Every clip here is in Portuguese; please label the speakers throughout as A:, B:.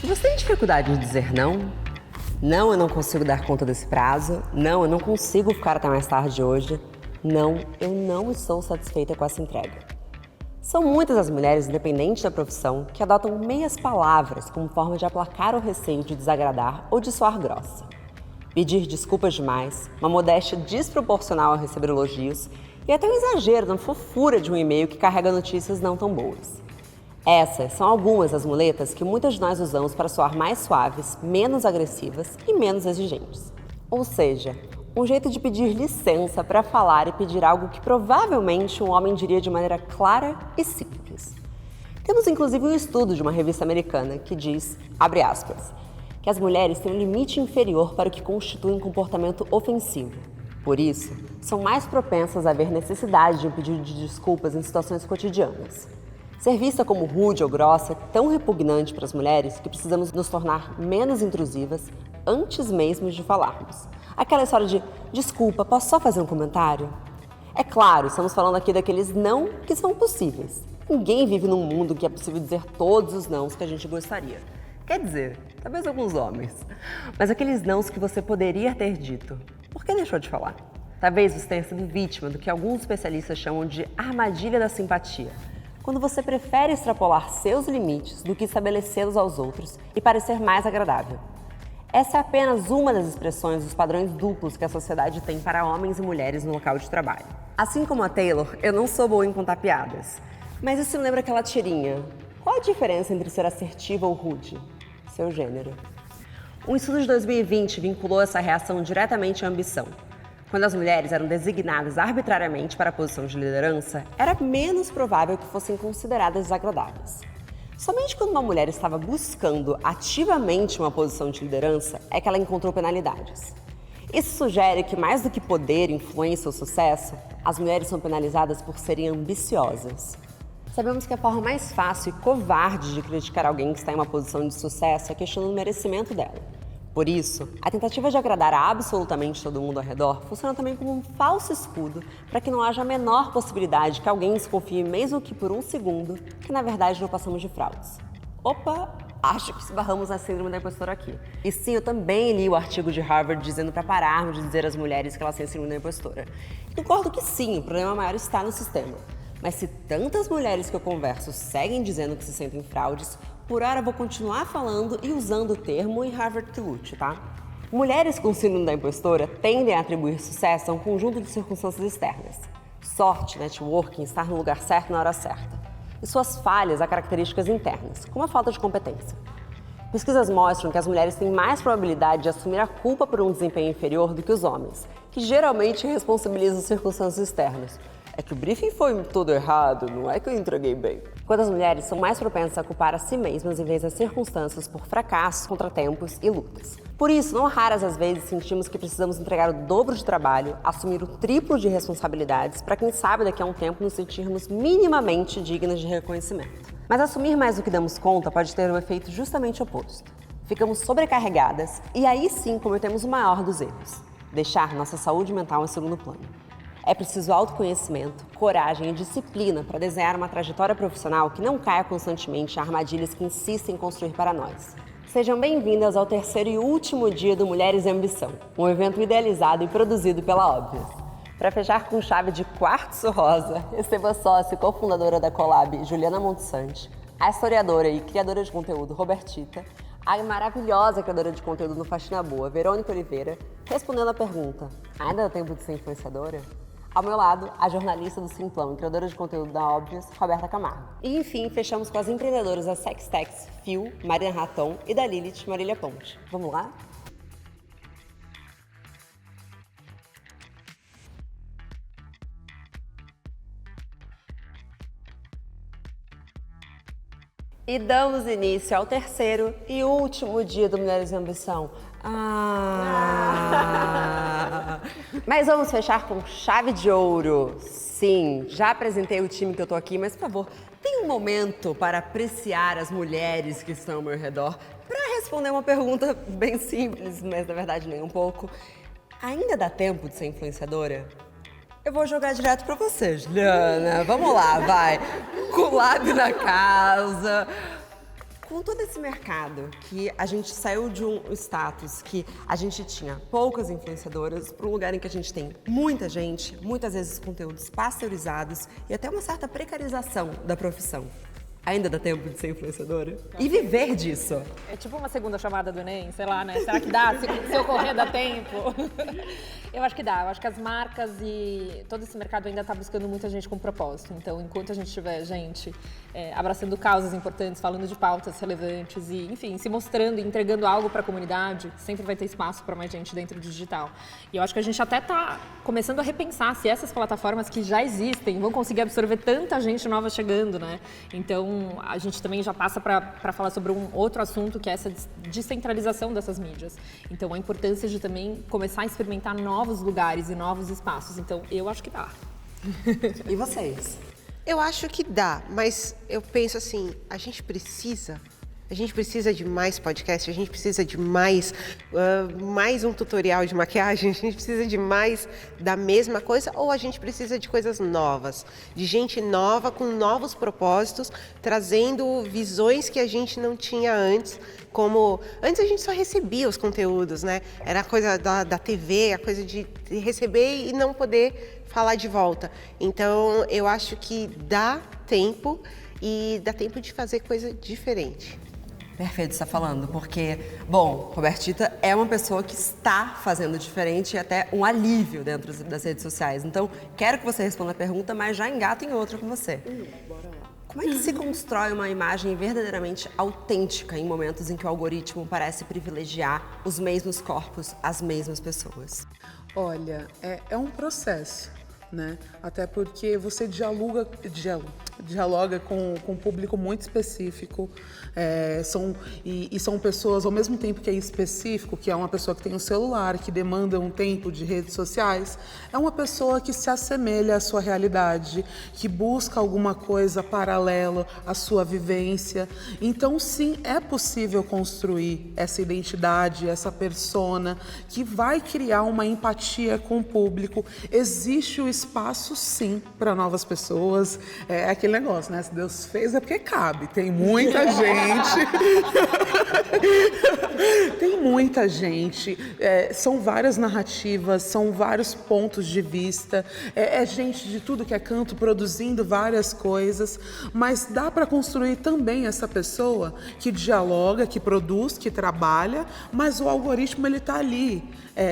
A: Você tem dificuldade de dizer não? Não, eu não consigo dar conta desse prazo. Não, eu não consigo ficar até mais tarde hoje. Não, eu não estou satisfeita com essa entrega. São muitas as mulheres, independente da profissão, que adotam meias palavras como forma de aplacar o receio de desagradar ou de soar grossa. Pedir desculpas demais, uma modéstia desproporcional ao receber elogios e até um exagero na fofura de um e-mail que carrega notícias não tão boas. Essas são algumas das muletas que muitas de nós usamos para soar mais suaves, menos agressivas e menos exigentes. Ou seja, um jeito de pedir licença para falar e pedir algo que provavelmente um homem diria de maneira clara e simples. Temos inclusive um estudo de uma revista americana que diz, abre aspas, que as mulheres têm um limite inferior para o que constitui um comportamento ofensivo. Por isso, são mais propensas a ver necessidade de um pedido de desculpas em situações cotidianas. Ser vista como rude ou grossa é tão repugnante para as mulheres que precisamos nos tornar menos intrusivas antes mesmo de falarmos. Aquela história de, desculpa, posso só fazer um comentário? É claro, estamos falando aqui daqueles não que são possíveis. Ninguém vive num mundo que é possível dizer todos os nãos que a gente gostaria. Quer dizer, talvez alguns homens. Mas aqueles nãos que você poderia ter dito, por que deixou de falar? Talvez você tenha sido vítima do que alguns especialistas chamam de armadilha da simpatia. Quando você prefere extrapolar seus limites do que estabelecê-los aos outros e parecer mais agradável. Essa é apenas uma das expressões dos padrões duplos que a sociedade tem para homens e mulheres no local de trabalho. Assim como a Taylor, eu não sou boa em contar piadas. Mas isso me lembra aquela tirinha. Qual a diferença entre ser assertiva ou rude? Seu gênero. Um estudo de 2020 vinculou essa reação diretamente à ambição. Quando as mulheres eram designadas arbitrariamente para a posição de liderança, era menos provável que fossem consideradas desagradáveis. Somente quando uma mulher estava buscando ativamente uma posição de liderança é que ela encontrou penalidades. Isso sugere que, mais do que poder, influência ou sucesso, as mulheres são penalizadas por serem ambiciosas. Sabemos que a forma mais fácil e covarde de criticar alguém que está em uma posição de sucesso é questionando o merecimento dela. Por isso, a tentativa de agradar a absolutamente todo mundo ao redor funciona também como um falso escudo para que não haja a menor possibilidade que alguém desconfie, mesmo que por um segundo, que na verdade não passamos de fraudes. Opa, acho que esbarramos na síndrome da impostora aqui. E sim, eu também li o artigo de Harvard dizendo para pararmos de dizer às mulheres que elas têm síndrome da impostora. E concordo que sim, o problema maior está no sistema. Mas se tantas mulheres que eu converso seguem dizendo que se sentem fraudes, por hora vou continuar falando e usando o termo e Harvard que lute, tá? Mulheres com síndrome da impostora tendem a atribuir sucesso a um conjunto de circunstâncias externas. Sorte, networking, estar no lugar certo na hora certa. E suas falhas a características internas, como a falta de competência. Pesquisas mostram que as mulheres têm mais probabilidade de assumir a culpa por um desempenho inferior do que os homens, que geralmente responsabilizam circunstâncias externas. É que o briefing foi todo errado, não é que eu entreguei bem. Quando as mulheres são mais propensas a culpar a si mesmas em vez das circunstâncias por fracassos, contratempos e lutas. Por isso, não raras às vezes sentimos que precisamos entregar o dobro de trabalho, assumir o triplo de responsabilidades para quem sabe daqui a um tempo nos sentirmos minimamente dignas de reconhecimento. Mas assumir mais do que damos conta pode ter um efeito justamente oposto. Ficamos sobrecarregadas e aí sim cometemos o maior dos erros: deixar nossa saúde mental em segundo plano. É preciso autoconhecimento, coragem e disciplina para desenhar uma trajetória profissional que não caia constantemente em armadilhas que insistem em construir para nós. Sejam bem-vindas ao terceiro e último dia do Mulheres e Ambição, um evento idealizado e produzido pela Óbvias. Para fechar com chave de quartzo rosa, recebo a sócia e cofundadora da Collab, Juliana Montsante, a historiadora e criadora de conteúdo, Robertita, a maravilhosa criadora de conteúdo no Faxina Boa, Verônica Oliveira, respondendo a pergunta: ainda dá tempo de ser influenciadora? Ao meu lado, a jornalista do Simplão e criadora de conteúdo da Óbvias, Roberta Camargo. E, enfim, fechamos com as empreendedoras da Sextex, Phil, Marina Raton e da Lilith, Marília Ponte. Vamos lá? E damos início ao terceiro e último dia do Mulheres e Ambição. Mas vamos fechar com chave de ouro. Sim, já apresentei o time que eu tô aqui, mas por favor, tem um momento para apreciar as mulheres que estão ao meu redor para responder uma pergunta bem simples, mas na verdade nem um pouco. Ainda dá tempo de ser influenciadora? Eu vou jogar direto pra você, Juliana. Vamos lá, vai. Collab na casa. Com todo esse mercado que a gente saiu de um status que a gente tinha poucas influenciadoras para um lugar em que a gente tem muita gente, muitas vezes conteúdos pasteurizados e até uma certa precarização da profissão. Ainda dá tempo de ser influenciadora? E viver disso?
B: É tipo uma segunda chamada do Enem, sei lá, né? Será que dá? Se eu correr, dá tempo? Eu acho que dá. Eu acho que as marcas e todo esse mercado ainda está buscando muita gente com propósito. Então, enquanto a gente tiver gente abraçando causas importantes, falando de pautas relevantes e, enfim, se mostrando e entregando algo para a comunidade, sempre vai ter espaço para mais gente dentro do digital. E eu acho que a gente até está começando a repensar se essas plataformas que já existem vão conseguir absorver tanta gente nova chegando, né? Então, a gente também já passa para falar sobre um outro assunto, que é essa descentralização dessas mídias. Então, a importância de também começar a experimentar novos lugares e novos espaços. Então, eu acho que dá.
A: E vocês?
C: Eu acho que dá, mas eu penso assim, a gente precisa de mais podcast, a gente precisa de mais um tutorial de maquiagem, a gente precisa de mais da mesma coisa, ou a gente precisa de coisas novas, de gente nova com novos propósitos, trazendo visões que a gente não tinha antes, como antes a gente só recebia os conteúdos, né? Era a coisa da TV, a coisa de receber e não poder falar de volta. Então eu acho que dá tempo e dá tempo de fazer coisa diferente.
A: Perfeito, você está falando, porque, bom, Robertita é uma pessoa que está fazendo diferente e até um alívio dentro das redes sociais. Então, quero que você responda a pergunta, mas já engato em outra com você.
C: Bora lá.
A: Como é que se constrói uma imagem verdadeiramente autêntica em momentos em que o algoritmo parece privilegiar os mesmos corpos, as mesmas pessoas?
D: Olha, é um processo, né? Até porque você dialoga com um público muito específico, são pessoas, ao mesmo tempo que é específico, que é uma pessoa que tem um celular, que demanda um tempo de redes sociais, é uma pessoa que se assemelha à sua realidade, que busca alguma coisa paralela à sua vivência. Então, sim, é possível construir essa identidade, essa persona, que vai criar uma empatia com o público. Existe o espaço, sim, para novas pessoas. É aquele negócio, né? Se Deus fez é porque cabe. Tem muita gente. Tem muita gente. São várias narrativas, são vários pontos de vista. É gente de tudo que é canto produzindo várias coisas. Mas dá para construir também essa pessoa que dialoga, que produz, que trabalha, mas o algoritmo ele está ali.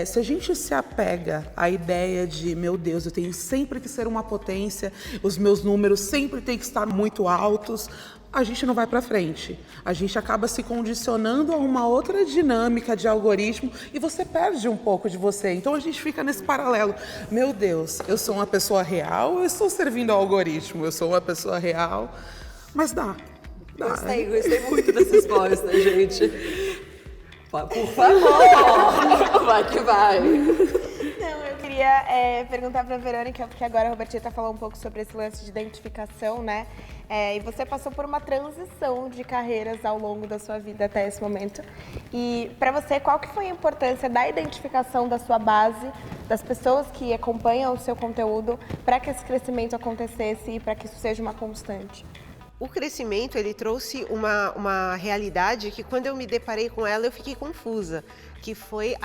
D: Se a gente se apega à ideia de, meu Deus, eu tenho sempre que ser uma potência, os meus números sempre têm que estar muito altos, a gente não vai para frente. A gente acaba se condicionando a uma outra dinâmica de algoritmo e você perde um pouco de você. Então a gente fica nesse paralelo. Meu Deus, eu sou uma pessoa real ou eu estou servindo ao algoritmo? Eu sou uma pessoa real, mas dá.
A: Gostei muito dessa resposta, gente. Por favor, vai que vai.
E: Não, eu queria perguntar para a Verônica, porque agora a Robertita falou um pouco sobre esse lance de identificação, né? E você passou por uma transição de carreiras ao longo da sua vida até esse momento. E para você, qual que foi a importância da identificação da sua base, das pessoas que acompanham o seu conteúdo, para que esse crescimento acontecesse e para que isso seja uma constante?
C: O crescimento, ele trouxe uma realidade que quando eu me deparei com ela, eu fiquei confusa, que foi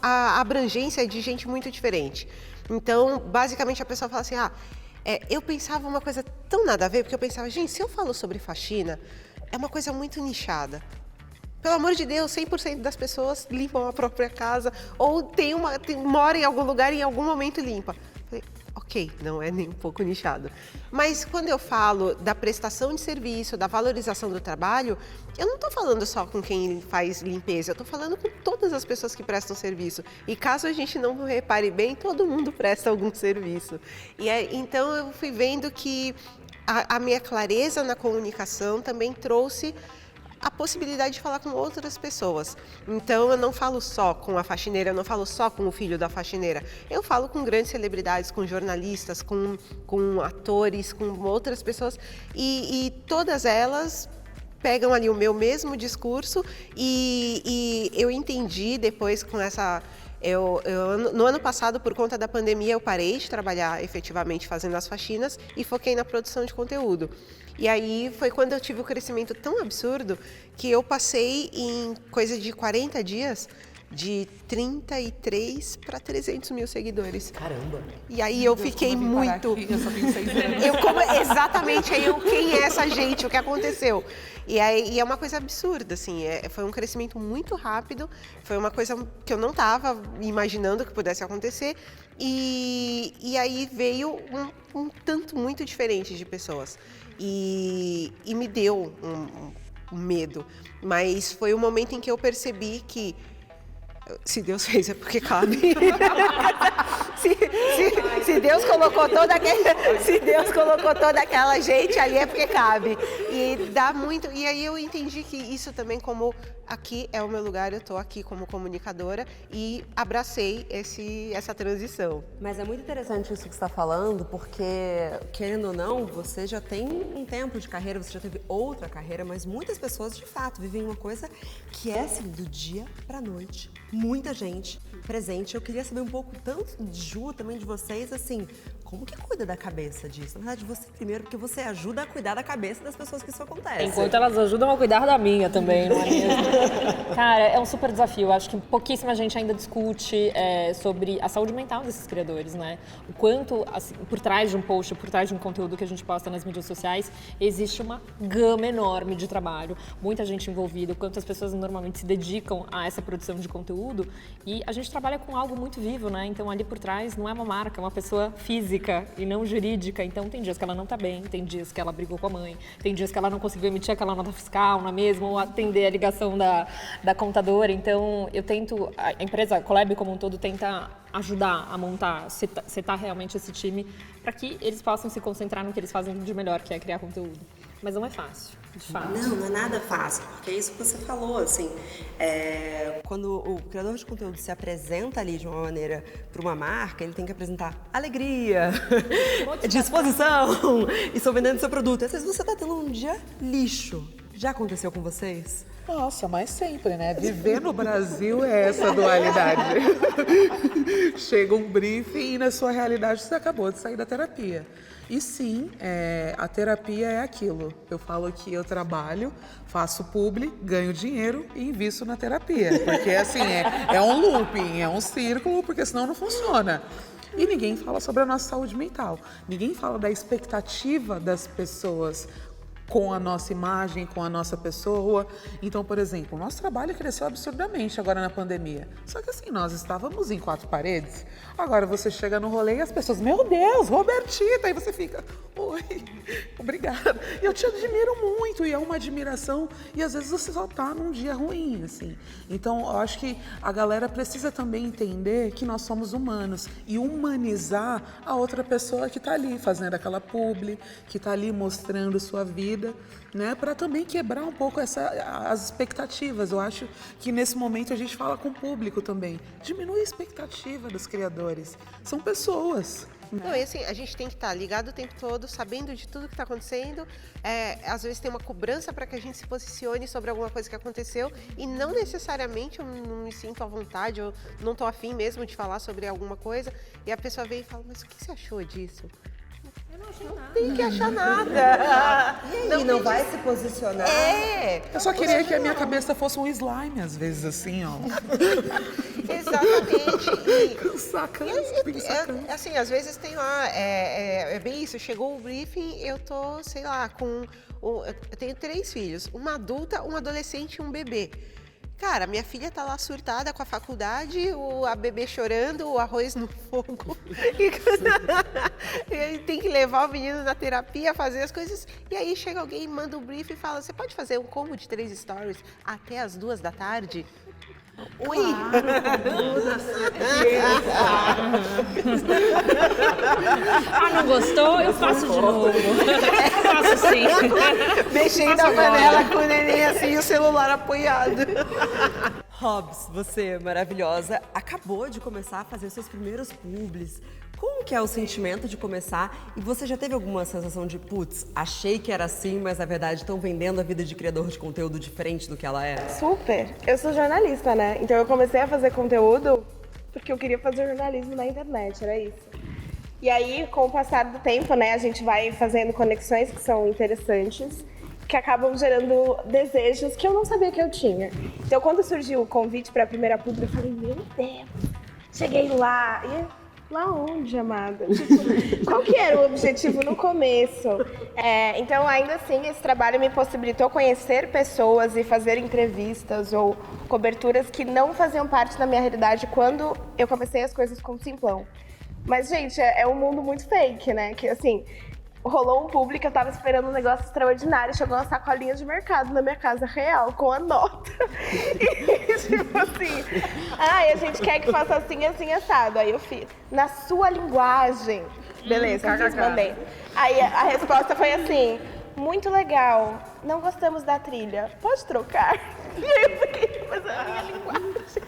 C: a abrangência de gente muito diferente. Então, basicamente, a pessoa fala assim, eu pensava uma coisa tão nada a ver, porque eu pensava, gente, se eu falo sobre faxina, é uma coisa muito nichada. Pelo amor de Deus, 100% das pessoas limpam a própria casa, ou mora em algum lugar e em algum momento limpa. Ok, não é nem um pouco nichado. Mas quando eu falo da prestação de serviço, da valorização do trabalho, eu não estou falando só com quem faz limpeza, eu estou falando com todas as pessoas que prestam serviço. E caso a gente não repare bem, todo mundo presta algum serviço. Então eu fui vendo que a minha clareza na comunicação também trouxe a possibilidade de falar com outras pessoas. Então, eu não falo só com a faxineira, eu não falo só com o filho da faxineira. Eu falo com grandes celebridades, com jornalistas, com atores, com outras pessoas. E todas elas pegam ali o meu mesmo discurso e eu entendi depois com essa No ano passado, por conta da pandemia, eu parei de trabalhar efetivamente fazendo as faxinas e foquei na produção de conteúdo. E aí foi quando eu tive um crescimento tão absurdo que eu passei em coisa de 40 dias de 33 para 300 mil seguidores.
A: Caramba!
C: E aí eu fiquei muito...
D: Eu só tenho 6 anos.
C: Exatamente, quem é essa gente? O que aconteceu? E é uma coisa absurda, assim, foi um crescimento muito rápido, foi uma coisa que eu não estava imaginando que pudesse acontecer, e aí veio um tanto muito diferente de pessoas, e me deu um medo, mas foi o momento em que eu percebi que se Deus fez é porque cabe. se Deus colocou toda aquela gente ali é porque cabe. E dá muito. E aí eu entendi que isso também, como aqui é o meu lugar, eu tô aqui como comunicadora e abracei essa transição.
A: Mas é muito interessante isso que você está falando, porque, querendo ou não, você já tem um tempo de carreira, você já teve outra carreira, mas muitas pessoas, de fato, vivem uma coisa que é, assim, do dia pra noite. Muita gente presente. Eu queria saber um pouco, tanto de Ju, também de vocês, assim, como que cuida da cabeça disso? Na verdade, você primeiro, porque você ajuda a cuidar da cabeça das pessoas que isso acontece.
B: Enquanto elas ajudam a cuidar da minha também, não é mesmo? Cara, é um super desafio. Eu acho que pouquíssima gente ainda discute sobre a saúde mental desses criadores, né? O quanto, assim, por trás de um post, por trás de um conteúdo que a gente posta nas mídias sociais, existe uma gama enorme de trabalho, muita gente envolvida, o quanto as pessoas normalmente se dedicam a essa produção de conteúdo. E a gente trabalha com algo muito vivo, né? Então, ali por trás não é uma marca, é uma pessoa física e não jurídica. Então, tem dias que ela não tá bem, tem dias que ela brigou com a mãe, tem dias que ela não conseguiu emitir aquela nota fiscal, não é mesmo? Ou atender a ligação da contadora. Então, eu tento, a empresa, a Collab como um todo, tenta ajudar a montar, setar realmente esse time para que eles possam se concentrar no que eles fazem de melhor, que é criar conteúdo. Mas não é fácil, de fato.
A: Não é nada fácil, porque é isso que você falou, assim, quando o criador de conteúdo se apresenta ali de uma maneira para uma marca, ele tem que apresentar alegria, disposição, e estou vendendo seu produto. Às vezes você está tendo um dia lixo. Já aconteceu com vocês?
D: Nossa, mas sempre, né? Viver no Brasil é essa dualidade. Chega um briefing e na sua realidade você acabou de sair da terapia. E sim, a terapia é aquilo. Eu falo que eu trabalho, faço publi, ganho dinheiro e invisto na terapia. Porque assim, é um looping, é um círculo, porque senão não funciona. E ninguém fala sobre a nossa saúde mental. Ninguém fala da expectativa das pessoas com a nossa imagem, com a nossa pessoa. Então, por exemplo, o nosso trabalho cresceu absurdamente agora na pandemia. Só que assim, nós estávamos em 4 paredes. Agora você chega no rolê e as pessoas, meu Deus, Robertita! Aí você fica, oi, obrigada. E eu te admiro muito, e é uma admiração. E às vezes você só tá num dia ruim, assim. Então, eu acho que a galera precisa também entender que nós somos humanos e humanizar a outra pessoa que tá ali fazendo aquela publi, que tá ali mostrando sua vida, né, para também quebrar um pouco as expectativas. Eu acho que nesse momento a gente fala com o público também. Diminui a expectativa dos criadores. São pessoas.
C: Não, e assim, a gente tem que estar ligado o tempo todo, sabendo de tudo que está acontecendo. Às vezes tem uma cobrança para que a gente se posicione sobre alguma coisa que aconteceu e não necessariamente eu não me sinto à vontade, eu não estou afim mesmo de falar sobre alguma coisa. E a pessoa vem e fala, mas o que você achou disso? Não tem que achar nada.
A: E aí, não vai se posicionar?
D: Eu só queria que a minha cabeça fosse um slime, às vezes, assim, ó.
C: Exatamente.
D: Sacana,
C: assim, às vezes tem lá, é bem isso, chegou o briefing, eu tô, sei lá, eu tenho 3 filhos, uma adulta, um adolescente e um bebê. Cara, minha filha tá lá surtada com a faculdade, a bebê chorando, o arroz no fogo. E tem que levar o menino na terapia, fazer as coisas. E aí chega alguém, manda um briefing e fala, você pode fazer um combo de 3 stories até as 2 da tarde? Oi!
B: Não gostou? Eu faço de novo. Faço sim.
C: Mexendo a panela com o neném assim, o celular apoiado.
A: Hobbs, você, maravilhosa, acabou de começar a fazer os seus primeiros publis. Como que é o sentimento de começar? E você já teve alguma sensação de, putz, achei que era assim, mas na verdade estão vendendo a vida de criador de conteúdo diferente do que ela é?
E: Super. Eu sou jornalista, né? Então eu comecei a fazer conteúdo porque eu queria fazer jornalismo na internet, era isso. E aí, com o passar do tempo, né, a gente vai fazendo conexões que são interessantes, que acabam gerando desejos que eu não sabia que eu tinha. Então, quando surgiu o convite para a primeira publi, eu falei, meu Deus, cheguei lá. E lá onde, amada? Tipo, qual que era o objetivo no começo? Então, ainda assim, esse trabalho me possibilitou conhecer pessoas e fazer entrevistas ou coberturas que não faziam parte da minha realidade quando eu comecei as coisas com o Simplão. Mas, gente, é um mundo muito fake, né? Que, assim, rolou um público, eu tava esperando um negócio extraordinário, chegou uma sacolinha de mercado na minha casa real, com a nota. E, tipo assim, a gente quer que faça assim, assim, assado. Aí eu fiz, na sua linguagem. Beleza, eu fiz, mandei. Aí a resposta foi assim, muito legal, não gostamos da trilha, pode trocar? E aí eu fiquei fazendo a minha linguagem.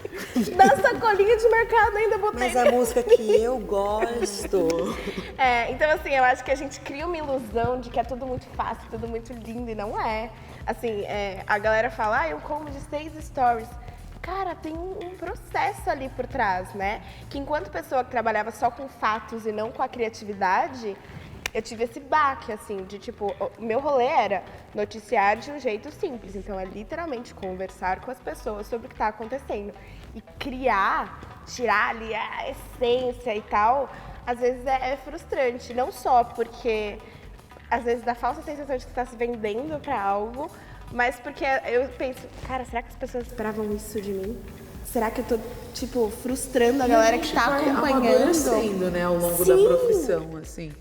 E: Da sacolinha de mercado ainda botei.
A: Mas a música que eu gosto.
E: Então assim, eu acho que a gente cria uma ilusão de que é tudo muito fácil, tudo muito lindo, e não é. Assim, a galera fala, eu como de 6 stories. Cara, tem um processo ali por trás, né? Que enquanto pessoa que trabalhava só com fatos e não com a criatividade, eu tive esse baque, assim, de tipo, o meu rolê era noticiar de um jeito simples. Então, é literalmente conversar com as pessoas sobre o que está acontecendo. E criar, tirar ali a essência e tal, às vezes é frustrante. Não só porque, às vezes, dá falsa sensação de que está se vendendo para algo, mas porque eu penso, cara, será que as pessoas esperavam isso de mim? Será que eu tô, tipo, frustrando a galera que tá acompanhando?
D: Amadurecendo, né, ao longo da
E: Sim.
D: profissão, assim.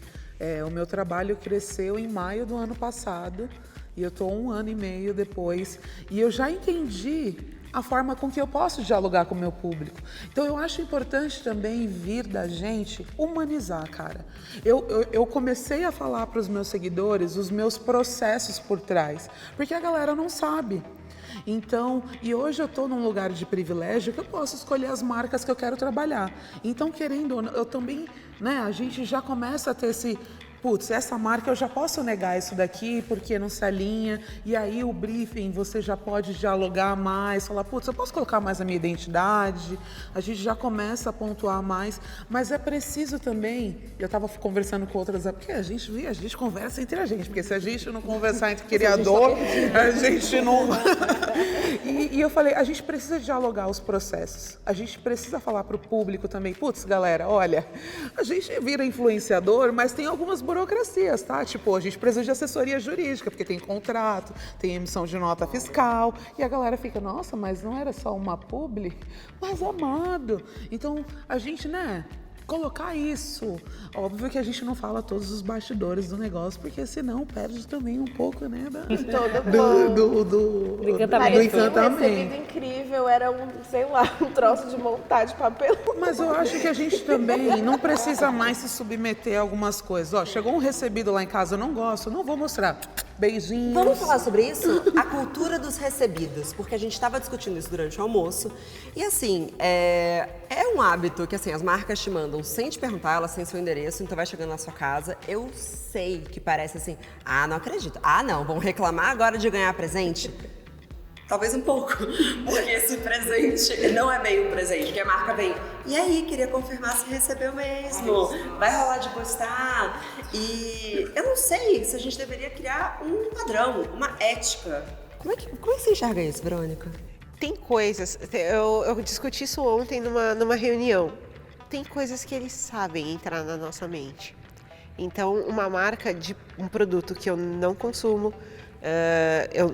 D: O meu trabalho cresceu em maio do ano passado e eu tô 1 ano e meio depois e eu já entendi a forma com que eu posso dialogar com o meu público. Então eu acho importante também vir da gente humanizar, cara. Eu comecei a falar para os meus seguidores os meus processos por trás, porque a galera não sabe. Então, e hoje eu estou num lugar de privilégio que eu posso escolher as marcas que eu quero trabalhar. Então, querendo ou não, eu também, né, a gente já começa a ter esse, putz, essa marca eu já posso negar isso daqui porque não se alinha, e aí o briefing você já pode dialogar mais, falar, putz, eu posso colocar mais a minha identidade, a gente já começa a pontuar mais, mas é preciso também, eu estava conversando com outras, porque a gente conversa entre a gente, porque se a gente não conversar entre criador, a gente não... E eu falei, a gente precisa dialogar os processos, a gente precisa falar para o público também, putz, galera, olha, a gente vira influenciador, mas tem algumas burocracias, tá? Tipo, a gente precisa de assessoria jurídica, porque tem contrato, tem emissão de nota fiscal, e a galera fica, nossa, mas não era só uma publi? Mas amado, então a gente, né, colocar isso. Óbvio que a gente não fala todos os bastidores do negócio, porque senão perde também um pouco, né, do
E: Parecia um
D: encantamento.
E: recebido incrível, era sei lá, um troço de montar de papel.
D: Mas eu acho que a gente também não precisa mais se submeter a algumas coisas. Ó, chegou um recebido lá em casa, eu não gosto, não vou mostrar. Beijinhos.
A: Vamos falar sobre isso? A cultura dos recebidos, porque a gente estava discutindo isso durante o almoço. E assim, é um hábito que assim, as marcas te mandam sem te perguntar, elas têm seu endereço, então vai chegando na sua casa. Eu sei que parece assim, não acredito. Não, vão reclamar agora de ganhar presente? Talvez um pouco, porque esse presente não é bem um presente, que a marca vem, e aí, queria confirmar se recebeu mesmo, vai rolar de gostar, e eu não sei se a gente deveria criar um padrão, uma ética. Como é que você enxerga isso, Verônica?
C: Tem coisas, eu discuti isso ontem numa reunião, tem coisas que eles sabem entrar na nossa mente. Então, uma marca de um produto que eu não consumo,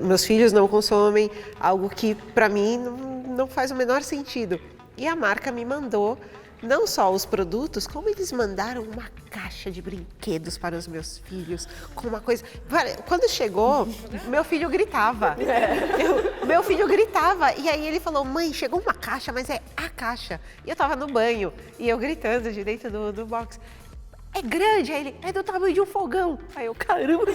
C: meus filhos não consomem, algo que para mim não faz o menor sentido. E a marca me mandou não só os produtos, como eles mandaram uma caixa de brinquedos para os meus filhos, com uma coisa... Quando chegou, meu filho gritava. Meu filho gritava, e aí ele falou, mãe, chegou uma caixa, mas é a caixa. E eu tava no banho, e eu gritando de dentro do box. É grande, aí ele, é do tamanho de um fogão. Aí eu, caramba,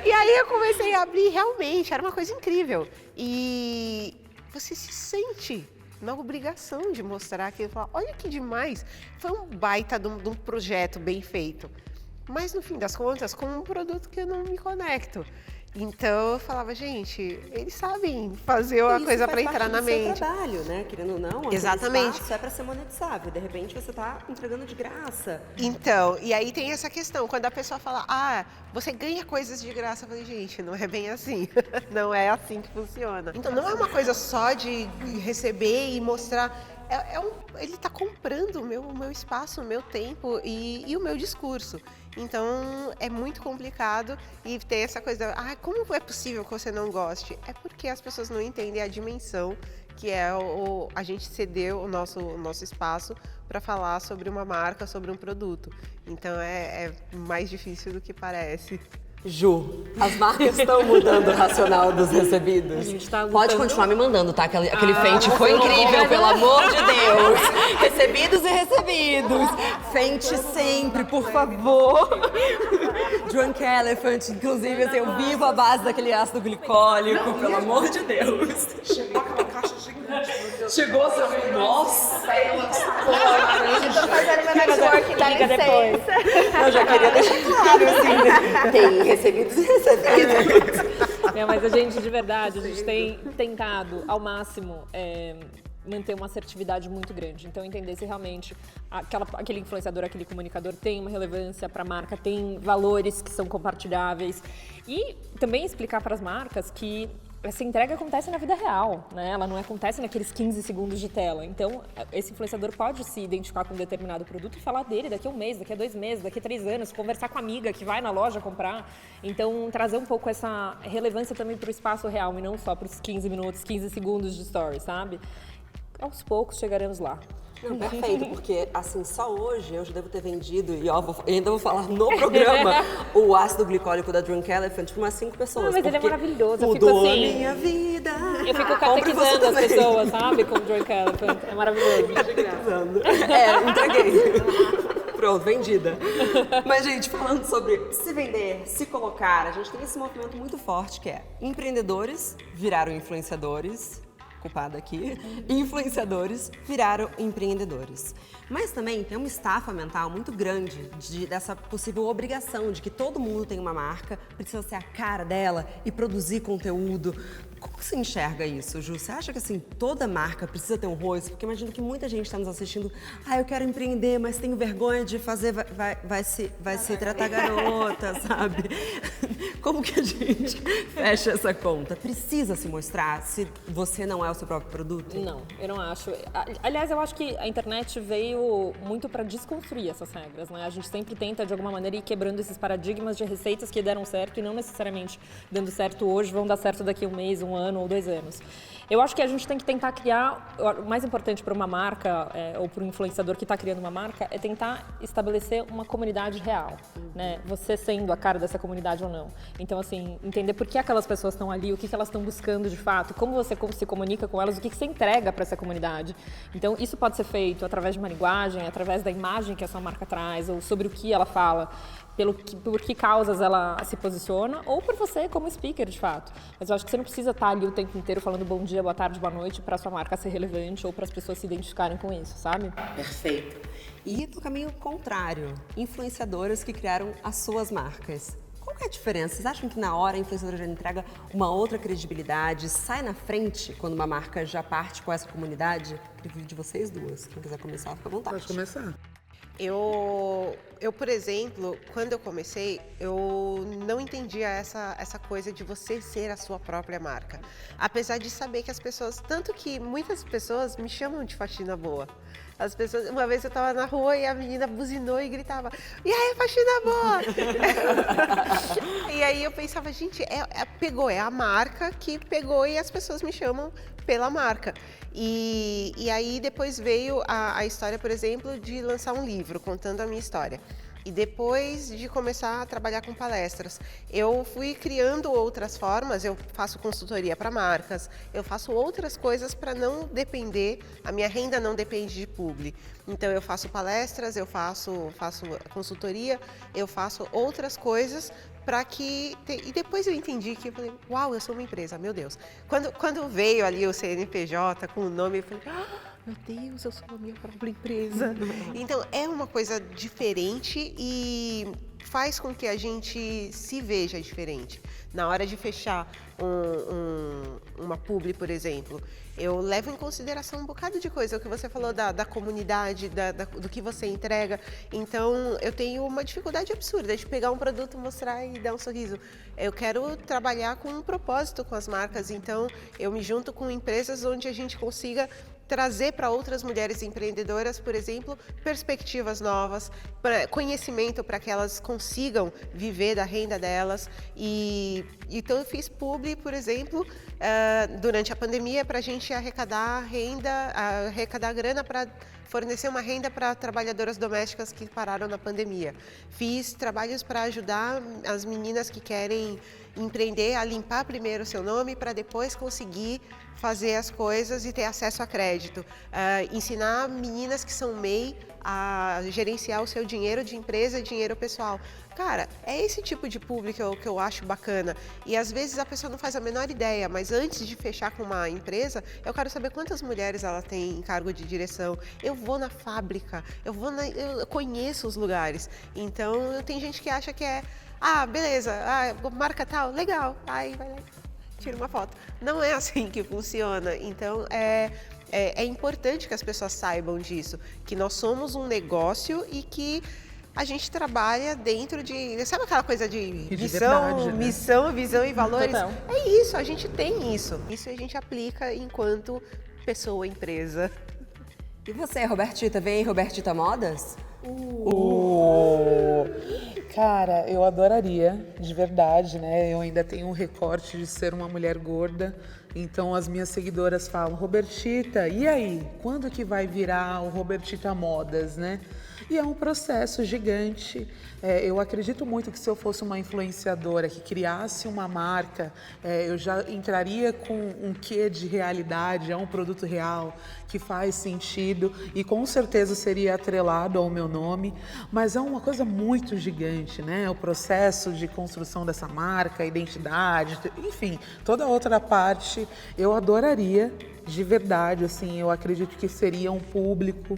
C: E aí eu comecei a abrir, realmente, era uma coisa incrível. E você se sente na obrigação de mostrar aquilo, falar, olha que demais. Foi um baita de um projeto bem feito. mas no fim das contas, com um produto que eu não me conecto. Então eu falava, gente, eles sabem fazer uma coisa para entrar na mente.
A: Seu trabalho, né? Querendo ou não,
C: Exatamente.
A: Isso é para ser monetizável. De repente você tá entregando de graça.
C: Então, e aí tem essa questão, quando a pessoa fala, você ganha coisas de graça, eu falei, gente, não é bem assim. Não é assim que funciona. Então não é uma coisa só de receber e mostrar. Ele está comprando o meu espaço, o meu tempo e o meu discurso. Então é muito complicado e tem essa coisa, como é possível que você não goste? É porque as pessoas não entendem a dimensão que é a gente ceder o nosso espaço para falar sobre uma marca, sobre um produto. Então é mais difícil do que parece.
A: Ju, as marcas estão mudando o racional dos recebidos.
B: A gente tá
A: Pode
B: lutando.
A: continuar me mandando, tá? Aquele Fenty foi incrível, pelo amor de Deus. Recebidos e recebidos. Fenty sempre, por favor. Drunk Elephant, inclusive, assim, eu vivo a base daquele ácido glicólico, pelo amor de Deus.
D: Chegou aquela caixa gigante.
A: Chegou, você viu? Nossa!
E: Eu tô fazendo meu network, dá licença.
A: Eu já queria deixar claro, assim, né? Tem recebidos e recebidos.
B: Mas a gente, de verdade, a gente tem tentado ao máximo manter uma assertividade muito grande. Então, entender se realmente aquele influenciador, aquele comunicador tem uma relevância para a marca, tem valores que são compartilháveis. E também explicar para as marcas que essa entrega acontece na vida real, né? Ela não acontece naqueles 15 segundos de tela. Então, esse influenciador pode se identificar com um determinado produto e falar dele daqui a um mês, daqui a 2 meses, daqui a 3 anos, conversar com a amiga que vai na loja comprar. Então, trazer um pouco essa relevância também para o espaço real e não só para os 15 minutos, 15 segundos de story, sabe? Aos poucos chegaremos lá.
A: Não, perfeito, porque assim, só hoje eu já devo ter vendido, e ainda vou falar no programa, o ácido glicólico da Drunk Elephant para umas 5 pessoas.
B: Mas ele é maravilhoso, eu fico
A: mudou
B: assim,
A: a minha vida.
B: Eu fico
A: Compre você
B: catequizando as
A: também.
B: pessoas, sabe? Com o Drunk Elephant. É maravilhoso.
A: Entreguei. Pronto, vendida. Mas, gente, falando sobre se vender, se colocar, a gente tem esse movimento muito forte que é empreendedores viraram influenciadores, culpada aqui, influenciadores viraram empreendedores. Mas também tem uma estafa mental muito grande dessa possível obrigação de que todo mundo tem uma marca, precisa ser a cara dela e produzir conteúdo. Como você enxerga isso, Ju? Você acha que assim, toda marca precisa ter um rosto? Porque imagino que muita gente está nos assistindo, eu quero empreender, mas tenho vergonha de fazer, vai se tratar garota, sabe? Como que a gente fecha essa conta? Precisa se mostrar se você não é o seu próprio produto?
B: Não, eu não acho. Aliás, eu acho que a internet veio muito para desconstruir essas regras, né? A gente sempre tenta, de alguma maneira, ir quebrando esses paradigmas de receitas que deram certo e não necessariamente dando certo hoje, vão dar certo daqui a um mês, 1 ano ou 2 anos. Eu acho que a gente tem que tentar criar, o mais importante para uma marca ou para um influenciador que está criando uma marca é tentar estabelecer uma comunidade real, né? Você sendo a cara dessa comunidade ou não. Então, assim, entender por que aquelas pessoas estão ali, o que elas estão buscando de fato, como você se comunica com elas, o que você entrega para essa comunidade. Então, isso pode ser feito através de uma linguagem, através da imagem que a sua marca traz, ou sobre o que ela fala, por que causas ela se posiciona, ou por você como speaker, de fato. Mas eu acho que você não precisa estar ali o tempo inteiro falando bom dia, boa tarde, boa noite para a sua marca ser relevante ou para as pessoas se identificarem com isso, sabe?
A: Perfeito. E no caminho contrário, influenciadoras que criaram as suas marcas. Qual que é a diferença? Vocês acham que na hora a influenciadora já entrega uma outra credibilidade, sai na frente quando uma marca já parte com essa comunidade? Queria ouvir de vocês duas. Quem quiser começar, fica à vontade.
D: Pode começar.
C: Eu, por exemplo, quando eu comecei, eu não entendia essa coisa de você ser a sua própria marca. Apesar de saber que as pessoas, tanto que muitas pessoas me chamam de faxina boa. As pessoas, uma vez eu estava na rua e a menina buzinou e gritava, e aí, faxina boa? E aí eu pensava, gente, é a marca que pegou e as pessoas me chamam pela marca. E aí depois veio a história, por exemplo, de lançar um livro contando a minha história. E depois de começar a trabalhar com palestras, eu fui criando outras formas, eu faço consultoria para marcas, eu faço outras coisas para não depender, a minha renda não depende de publi. Então eu faço palestras, eu faço consultoria, eu faço outras coisas para que... E depois eu entendi que eu falei, uau, eu sou uma empresa, meu Deus. Quando veio ali o CNPJ com o nome, eu falei, meu Deus, eu sou a minha própria empresa. Então, é uma coisa diferente e faz com que a gente se veja diferente. Na hora de fechar uma publi, por exemplo, eu levo em consideração um bocado de coisa, o que você falou da comunidade, do que você entrega. Então, eu tenho uma dificuldade absurda de pegar um produto, mostrar e dar um sorriso. Eu quero trabalhar com um propósito com as marcas, então eu me junto com empresas onde a gente consiga trazer para outras mulheres empreendedoras, por exemplo, perspectivas novas, conhecimento para que elas consigam viver da renda delas. E então eu fiz publi, por exemplo, durante a pandemia para a gente arrecadar grana para fornecer uma renda para trabalhadoras domésticas que pararam na pandemia. Fiz trabalhos para ajudar as meninas que querem empreender a limpar primeiro o seu nome para depois conseguir fazer as coisas e ter acesso a crédito. Ensinar meninas que são MEI a gerenciar o seu dinheiro de empresa e dinheiro pessoal. Cara, é esse tipo de público que eu acho bacana. E às vezes a pessoa não faz a menor ideia, mas antes de fechar com uma empresa, eu quero saber quantas mulheres ela tem em cargo de direção. Eu vou na fábrica, eu conheço os lugares. Então, tem gente que acha que beleza, marca tal, legal, aí vai lá, tira uma foto. Não é assim que funciona. Então, é importante que as pessoas saibam disso, que nós somos um negócio e que a gente trabalha dentro de... Sabe aquela coisa de missão, visão e valores?
B: Total.
C: É isso, a gente tem isso. Isso a gente aplica enquanto pessoa, empresa.
A: E você, Robertita, vem aí, Robertita Modas?
D: Cara, eu adoraria, de verdade, né? Eu ainda tenho um recorte de ser uma mulher gorda, então as minhas seguidoras falam, Robertita, e aí? Quando que vai virar o Robertita Modas, né? E é um processo gigante. Eu acredito muito que se eu fosse uma influenciadora que criasse uma marca, eu já entraria com um quê de realidade, é um produto real que faz sentido e com certeza seria atrelado ao meu nome, mas é uma coisa muito gigante, né? O processo de construção dessa marca, identidade, enfim, toda a outra parte, eu adoraria, de verdade, assim, eu acredito que seria um público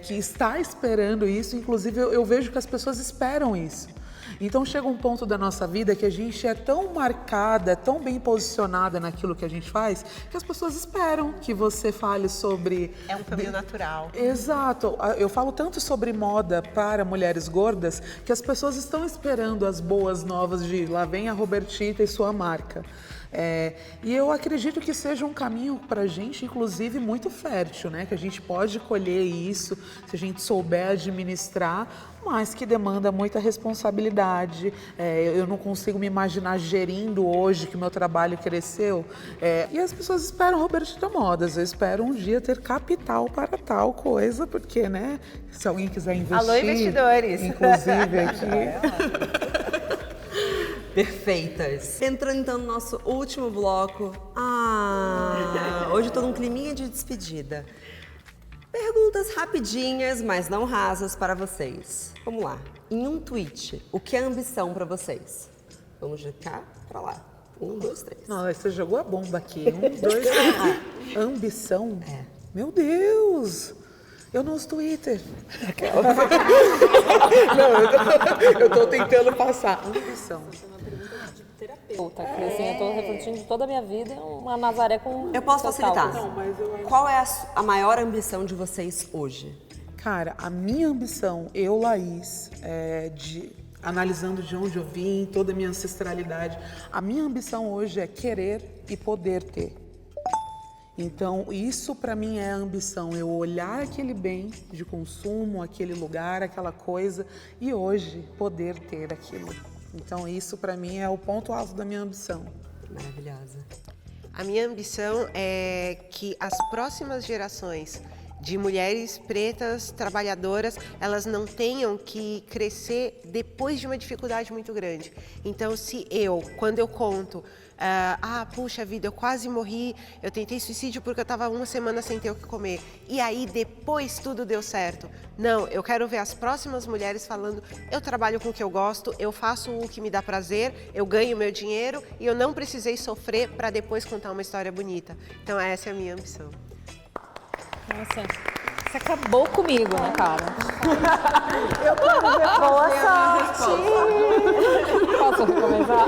D: que está esperando isso, inclusive eu vejo que as pessoas esperam isso. Então chega um ponto da nossa vida que a gente é tão marcada, tão bem posicionada naquilo que a gente faz, que as pessoas esperam que você fale sobre...
C: É um caminho natural.
D: Exato. Eu falo tanto sobre moda para mulheres gordas que as pessoas estão esperando as boas novas de lá vem a Robertita e sua marca. E eu acredito que seja um caminho para a gente, inclusive, muito fértil, né? Que a gente pode colher isso se a gente souber administrar, mas que demanda muita responsabilidade. Eu não consigo me imaginar gerindo hoje que meu trabalho cresceu. E as pessoas esperam Robertita Modas, eu espero um dia ter capital para tal coisa, porque, né? Se alguém quiser investir...
C: Alô, investidores!
D: Inclusive aqui...
A: Perfeitas. Entrando então no nosso último bloco. Hoje eu tô num climinha de despedida. Perguntas rapidinhas, mas não rasas para vocês. Vamos lá. Em um tweet, o que é ambição para vocês? Vamos de cá para lá. 1, 2, 3.
D: Não, você jogou a bomba aqui. 1, 2, 3. Ambição? Meu Deus! Eu não uso Twitter. Não, eu tô tentando passar. Ambição.
B: Terapeuta, que assim, eu tô refletindo de toda a minha vida, uma Nazaré com...
A: Eu posso
B: seus
A: facilitar.
B: cálculos.
A: Qual é a maior ambição de vocês hoje?
D: Cara, a minha ambição, Laís, analisando de onde eu vim, toda a minha ancestralidade, a minha ambição hoje é querer e poder ter. Então, isso para mim é a ambição, eu olhar aquele bem de consumo, aquele lugar, aquela coisa, e hoje poder ter aquilo. Então, isso para mim é o ponto alto da minha ambição.
A: Maravilhosa.
C: A minha ambição é que as próximas gerações de mulheres pretas, trabalhadoras, elas não tenham que crescer depois de uma dificuldade muito grande. Então, quando eu conto, puxa vida, eu quase morri, eu tentei suicídio porque eu estava uma semana sem ter o que comer, e aí depois tudo deu certo. Não, eu quero ver as próximas mulheres falando, eu trabalho com o que eu gosto, eu faço o que me dá prazer, eu ganho meu dinheiro e eu não precisei sofrer para depois contar uma história bonita. Então, essa é a minha ambição.
B: Nossa. Você acabou comigo, né, cara?
E: Boa sorte!
B: Posso recomeçar?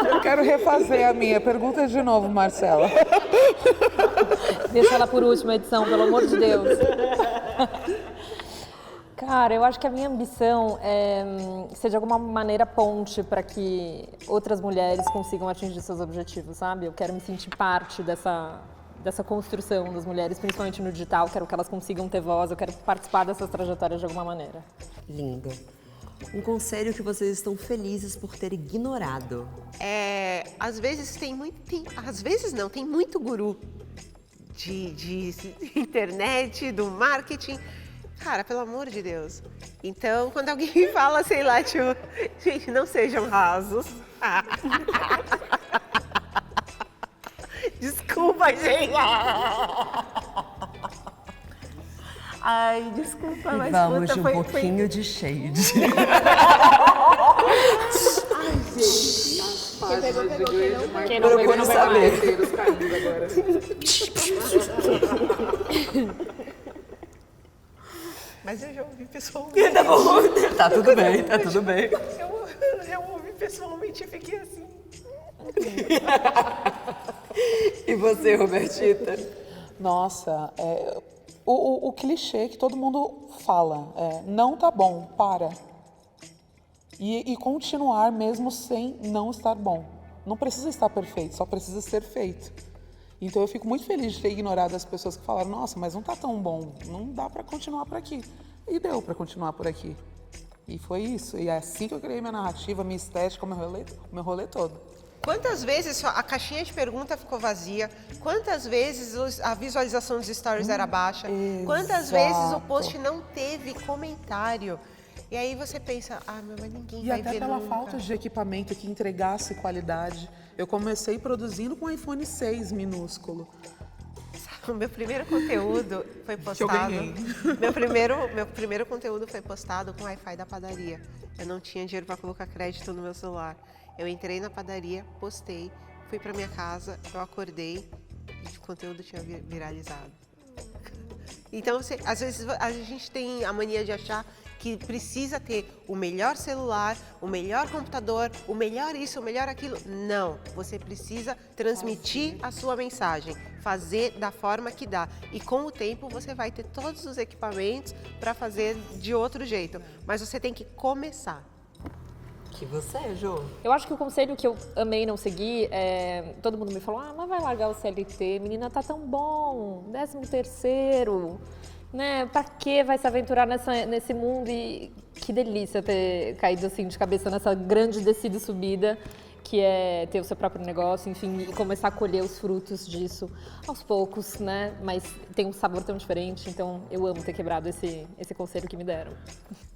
D: Eu quero refazer a minha. Pergunta de novo, Marcela.
B: Deixa ela por última edição, pelo amor de Deus. Cara, eu acho que a minha ambição é ser de alguma maneira ponte para que outras mulheres consigam atingir seus objetivos, sabe? Eu quero me sentir parte dessa construção das mulheres, principalmente no digital. Quero que elas consigam ter voz, eu quero participar dessas trajetórias de alguma maneira.
A: Lindo. Um conselho que vocês estão felizes por ter ignorado.
C: Às vezes às vezes não, tem muito guru de internet, do marketing. Cara, pelo amor de Deus. Então, quando alguém me fala, sei lá, tipo, gente, não sejam rasos. Desculpa, gente. Ai, desculpa, mas
A: Vamos
C: puta,
A: de um
C: foi...
A: pouquinho de shade.
B: Quem não pegou, não vai mais.
C: Mas eu já ouvi pessoalmente.
A: Tá bom. Tá tudo bem, tá tudo bem.
C: Eu ouvi pessoalmente e fiquei assim.
A: E você, Robertita?
D: Nossa, o clichê que todo mundo fala é não tá bom, para. E continuar mesmo sem não estar bom. Não precisa estar perfeito, só precisa ser feito. Então eu fico muito feliz de ter ignorado as pessoas que falaram, nossa, mas não tá tão bom, não dá pra continuar por aqui. E deu pra continuar por aqui. E foi isso. E é assim que eu criei minha narrativa, minha estética, meu rolê todo.
C: Quantas vezes a caixinha de pergunta ficou vazia? Quantas vezes a visualização dos stories era baixa? Quantas vezes o post não teve comentário? E aí você pensa, mas ninguém vai ver
D: E até pela
C: nunca.
D: falta de equipamento que entregasse qualidade. Eu comecei produzindo com um iPhone 6 minúsculo.
C: O meu primeiro conteúdo foi
D: Que eu
C: postado.
D: ganhei.
C: Meu primeiro conteúdo foi postado com o Wi-Fi da padaria. Eu não tinha dinheiro para colocar crédito no meu celular. Eu entrei na padaria, postei, fui para minha casa, eu acordei e o conteúdo tinha viralizado. Então, às vezes a gente tem a mania de achar que precisa ter o melhor celular, o melhor computador, o melhor isso, o melhor aquilo. Não, você precisa transmitir a sua mensagem, fazer da forma que dá. E com o tempo você vai ter todos os equipamentos para fazer de outro jeito. Mas você tem que começar.
A: Que você, Jô?
B: Eu acho que o conselho que eu amei não seguir todo mundo me falou, mas vai largar o CLT, menina, tá tão bom, 13º, né? Pra que vai se aventurar nesse mundo? E que delícia ter caído assim de cabeça nessa grande descida e subida, que é ter o seu próprio negócio, enfim, e começar a colher os frutos disso aos poucos, né? Mas tem um sabor tão diferente, então eu amo ter quebrado esse conselho que me deram.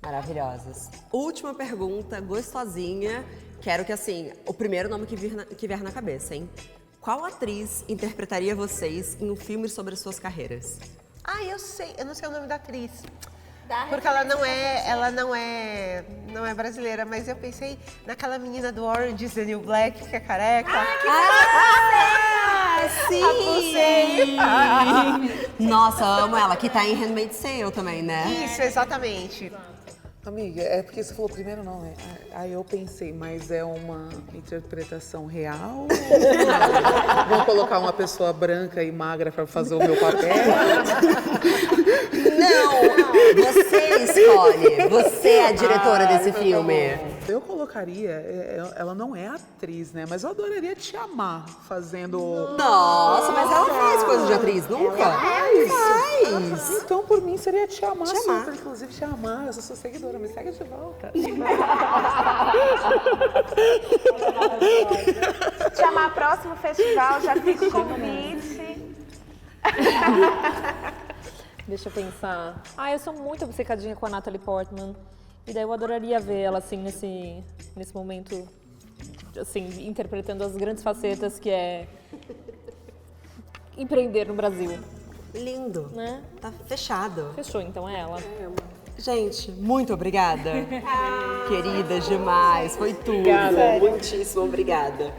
A: Maravilhosas. Última pergunta, gostosinha. Quero que, assim, o primeiro nome que vier na cabeça, hein? Qual atriz interpretaria vocês em um filme sobre as suas carreiras?
C: Eu sei, eu não sei o nome da atriz. Porque ela não é brasileira, mas eu pensei naquela menina do Orange is the New Black, que é careca.
A: Sim! Nossa, amo ela, que tá em Handmaid's Tale também, né?
C: Isso, exatamente.
D: Amiga, é porque você falou primeiro não, né? Aí eu pensei, mas é uma interpretação real? Não? Vão colocar uma pessoa branca e magra pra fazer o meu papel?
A: Não, você escolhe. Você é a diretora desse filme.
D: Eu colocaria, ela não é atriz, né? Mas eu adoraria te amar fazendo...
A: Nossa, mas ela faz coisa de atriz, nunca? Faz.
D: Então, por mim, seria te amar.
A: Te amar.
D: Super, inclusive, te amar. Eu sou sua seguidora, me segue de volta.
E: Chamar próximo festival, já fica o convite.
B: Deixa eu pensar. Eu sou muito obcecadinha com a Natalie Portman. E daí eu adoraria ver ela, assim, nesse momento, assim, interpretando as grandes facetas que é empreender no Brasil,
A: Lindo.
B: né?
A: Tá fechado.
B: Fechou, então é ela.
A: Gente, muito obrigada. Queridas demais, foi tudo.
B: Obrigada.
A: Muitíssimo obrigada.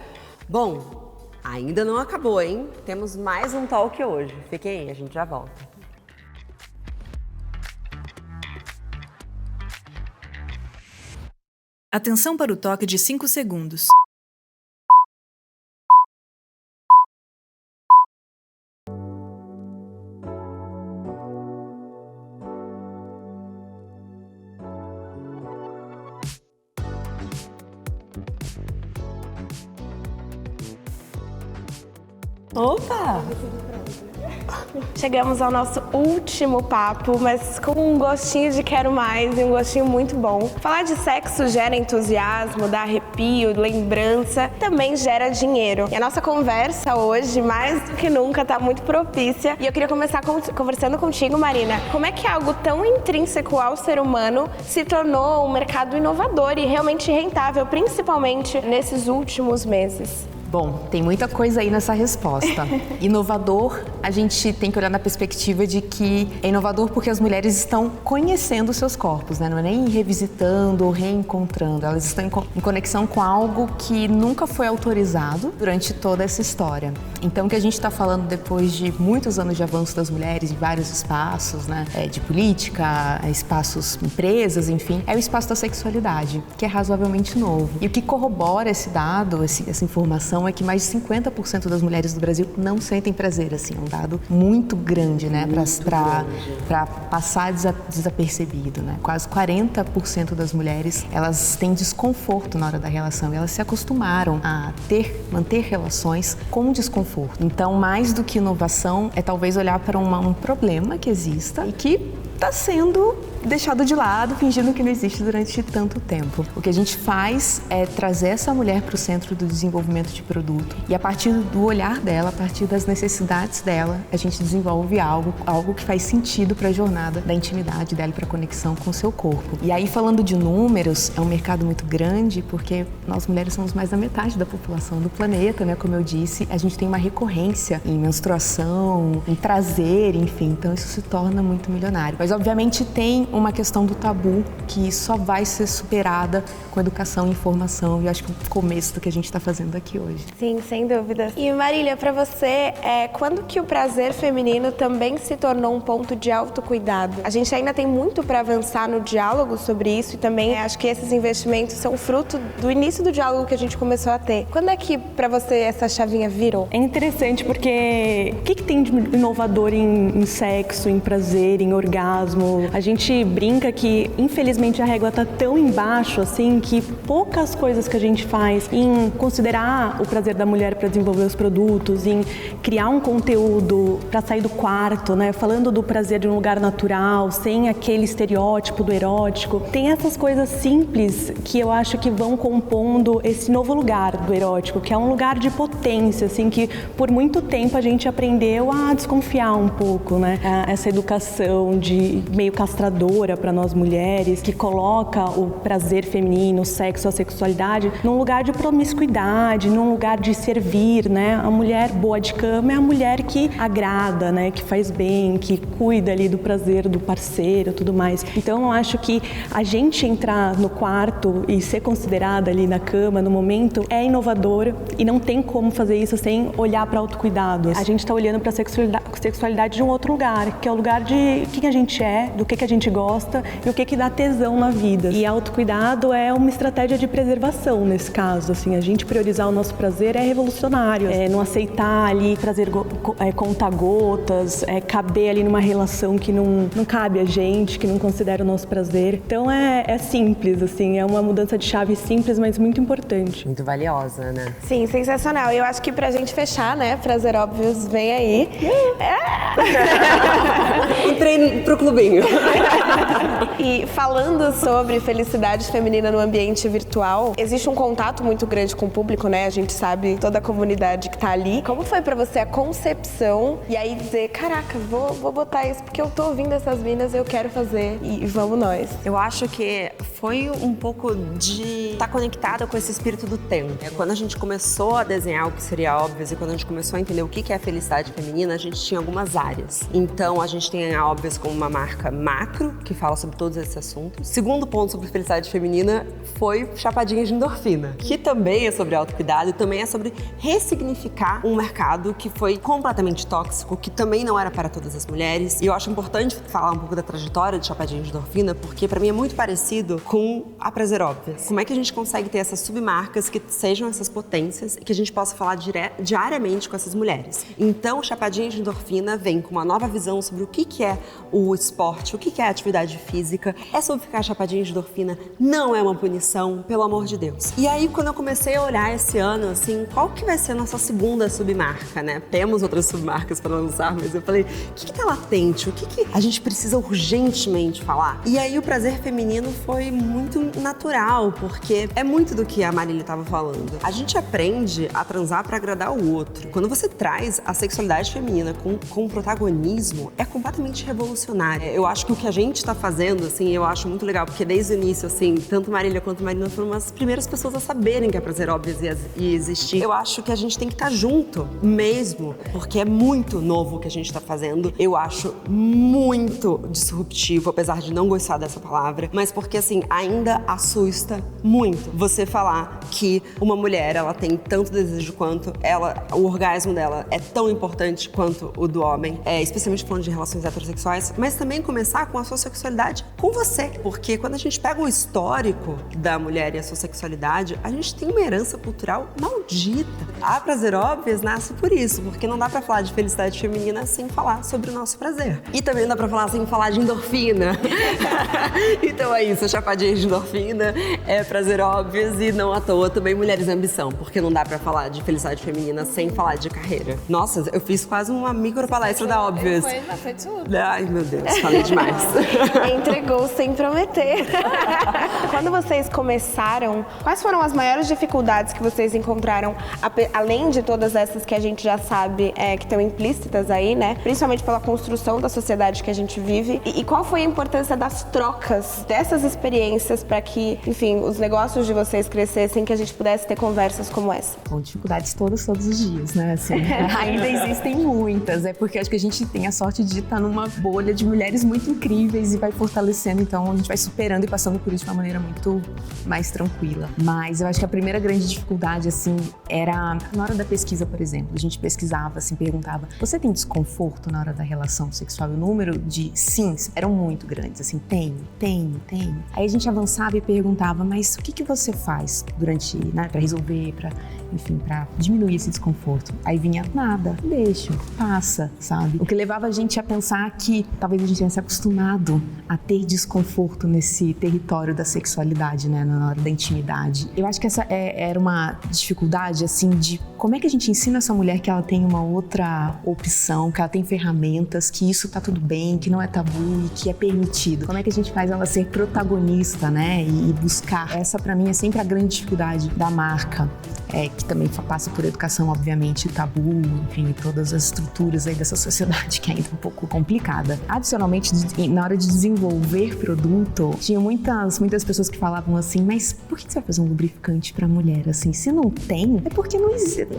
A: Bom, ainda não acabou, hein? Temos mais um talk hoje. Fiquem aí, a gente já volta.
F: Atenção para o toque de 5 segundos.
E: Opa! Chegamos ao nosso último papo, mas com um gostinho de quero mais e um gostinho muito bom. Falar de sexo gera entusiasmo, dá arrepio, lembrança, também gera dinheiro. E a nossa conversa hoje, mais do que nunca, está muito propícia. E eu queria começar conversando contigo, Marina. Como é que algo tão intrínseco ao ser humano se tornou um mercado inovador e realmente rentável, principalmente nesses últimos meses?
G: Bom, tem muita coisa aí nessa resposta. Inovador, a gente tem que olhar na perspectiva de que é inovador porque as mulheres estão conhecendo os seus corpos, né? Não é nem revisitando ou reencontrando. Elas estão em conexão com algo que nunca foi autorizado durante toda essa história. Então, o que a gente está falando depois de muitos anos de avanço das mulheres em vários espaços, né? De política, espaços, empresas, enfim, é o espaço da sexualidade, que é razoavelmente novo. E o que corrobora esse dado, essa informação, é que mais de 50% das mulheres do Brasil não sentem prazer, assim, é um dado muito grande, né, para passar desapercebido, né? Quase 40% das mulheres, elas têm desconforto na hora da relação, e elas se acostumaram a manter relações com desconforto. Então, mais do que inovação, é talvez olhar para um problema que exista e que está sendo deixado de lado, fingindo que não existe durante tanto tempo. O que a gente faz é trazer essa mulher para o centro do desenvolvimento de produto e a partir do olhar dela, a partir das necessidades dela, a gente desenvolve algo que faz sentido para a jornada da intimidade dela e para a conexão com o seu corpo. E aí, falando de números, é um mercado muito grande porque nós mulheres somos mais da metade da população do planeta, né? Como eu disse, a gente tem uma recorrência em menstruação, em prazer, enfim, então isso se torna muito milionário. Mas, obviamente, tem uma questão do tabu que só vai ser superada com educação e informação, e eu acho que é o começo do que a gente está fazendo aqui hoje.
E: Sim, sem dúvida. E Marília, para você, quando que o prazer feminino também se tornou um ponto de autocuidado? A gente ainda tem muito para avançar no diálogo sobre isso e também acho que esses investimentos são fruto do início do diálogo que a gente começou a ter. Quando é que para você essa chavinha virou?
H: É interessante porque o que tem de inovador em sexo, em prazer, em orgasmo? A gente brinca que, infelizmente, a régua tá tão embaixo, assim, que poucas coisas que a gente faz em considerar o prazer da mulher para desenvolver os produtos, em criar um conteúdo para sair do quarto, né? Falando do prazer de um lugar natural, sem aquele estereótipo do erótico. Tem essas coisas simples que eu acho que vão compondo esse novo lugar do erótico, que é um lugar de potência, assim, que por muito tempo a gente aprendeu a desconfiar um pouco, né? Essa educação de meio castradora para nós mulheres, que coloca o prazer feminino, o sexo, a sexualidade num lugar de promiscuidade, num lugar de servir, né? A mulher boa de cama é a mulher que agrada, né? Que faz bem, que cuida ali do prazer do parceiro, tudo mais. Então eu acho que a gente entrar no quarto e ser considerada ali na cama no momento é inovador e não tem como fazer isso sem olhar para autocuidado. A gente está olhando para a sexualidade de um outro lugar, que é o lugar de quem a gente é, do que a gente gosta e o que dá tesão na vida. E autocuidado é uma estratégia de preservação nesse caso, assim, a gente priorizar o nosso prazer é revolucionário, não aceitar ali prazer conta-gotas, caber ali numa relação que não cabe a gente, que não considera o nosso prazer. Então é simples, assim, é uma mudança de chave simples, mas muito importante.
A: Muito valiosa, né?
E: Sim, sensacional. Eu acho que pra gente fechar, né, Prazer Óbvios, vem aí.
A: Entrei pro clubinho.
E: E falando sobre felicidade feminina no ambiente virtual, existe um contato muito grande com o público, né? A gente sabe toda a comunidade que tá ali. Como foi pra você a concepção e aí dizer, caraca, vou botar isso porque eu tô ouvindo essas minas, eu quero fazer e vamos nós.
A: Eu acho que foi um pouco de estar conectada com esse espírito do tempo. Quando a gente começou a desenhar o que seria óbvio e quando a gente começou a entender o que é a felicidade feminina, a gente tinha algumas áreas. Então, a gente tem a Óbvias como uma marca macro, que fala sobre todos esses assuntos. Segundo ponto sobre felicidade feminina foi Chapadinha de Endorfina, que também é sobre autocuidado e também é sobre ressignificar um mercado que foi completamente tóxico, que também não era para todas as mulheres. E eu acho importante falar um pouco da trajetória de Chapadinha de Endorfina, porque para mim é muito parecido com a Prazer Óbvias. Como é que a gente consegue ter essas submarcas que sejam essas potências e que a gente possa falar diariamente com essas mulheres? Então, Chapadinha de Endorfina vem com uma nova visão sobre o que é o esporte, o que é a atividade física. É sobre ficar chapadinha de endorfina, não é uma punição, pelo amor de Deus. E aí, quando eu comecei a olhar esse ano, assim, qual que vai ser a nossa segunda submarca, né? Temos outras submarcas para lançar, mas eu falei, o que tá latente? O que a gente precisa urgentemente falar? E aí, o prazer feminino foi muito natural, porque é muito do que a Marília estava falando. A gente aprende a transar para agradar o outro. Quando você traz a sexualidade feminina com protagonismo, é completamente revolucionário. Eu acho que o que a gente está fazendo, assim, eu acho muito legal, porque desde o início, assim, tanto Marília quanto Marina foram as primeiras pessoas a saberem que a Prazer Óbvias ia existir. Eu acho que a gente tem que estar junto mesmo, porque é muito novo o que a gente está fazendo. Eu acho muito disruptivo, apesar de não gostar dessa palavra, mas porque, assim, ainda assusta muito você falar que uma mulher, ela tem tanto desejo quanto o orgasmo dela é tão importante quanto o do homem, especialmente falando de relações heterossexuais, mas também começar com a sua sexualidade com você, porque quando a gente pega o histórico da mulher e a sua sexualidade, a gente tem uma herança cultural maldita. A Prazer Óbvias nasce por isso, porque não dá pra falar de felicidade feminina sem falar sobre o nosso prazer. E também não dá pra falar sem falar de endorfina. Então é isso, chapadinha de endorfina, é Prazer Óbvias e não à toa também Mulheres em Ambição, porque não dá pra falar de felicidade feminina sem falar de carreira. Nossa, eu fiz quase uma micro palestra da Óbvias.
B: Foi tudo.
A: Ai, meu Deus, falei demais.
E: Entregou sem prometer. Quando vocês começaram, quais foram as maiores dificuldades que vocês encontraram, além de todas essas que a gente já sabe que estão implícitas aí, né? Principalmente pela construção da sociedade que a gente vive. E qual foi a importância das trocas dessas experiências para que, enfim, os negócios de vocês crescessem, que a gente pudesse ter conversas como essa?
G: Com dificuldades todos os dias, né? Assim, ainda existem muitas, porque acho que a gente tem a sorte de estar numa bolha de mulheres muito incríveis e vai fortalecendo, então a gente vai superando e passando por isso de uma maneira muito mais tranquila. Mas eu acho que a primeira grande dificuldade, assim, era na hora da pesquisa, por exemplo. A gente pesquisava, assim, perguntava, você tem desconforto na hora da relação sexual? E o número de sims eram muito grandes, assim, tenho. Aí a gente avançava e perguntava, mas o que você faz durante, né, pra resolver, pra diminuir esse desconforto? Aí vinha, nada, deixa, passa, sabe? O que levava a gente a pensar que talvez a gente tenha se acostumado a ter desconforto nesse território da sexualidade, né, na hora da intimidade. Eu acho que essa era uma dificuldade, assim, de como é que a gente ensina essa mulher que ela tem uma outra opção, que ela tem ferramentas, que isso tá tudo bem, que não é tabu e que é permitido. Como é que a gente faz ela ser protagonista, né, e buscar? Essa, pra mim, é sempre a grande dificuldade da marca, que também passa por educação, obviamente, tabu, enfim, todas as estruturas aí dessa sociedade que é ainda um pouco complicada. Adicionalmente, na hora de desenvolver produto, tinha muitas pessoas que falavam assim, mas por que você vai fazer um lubrificante pra mulher? Assim, se não tem, é porque não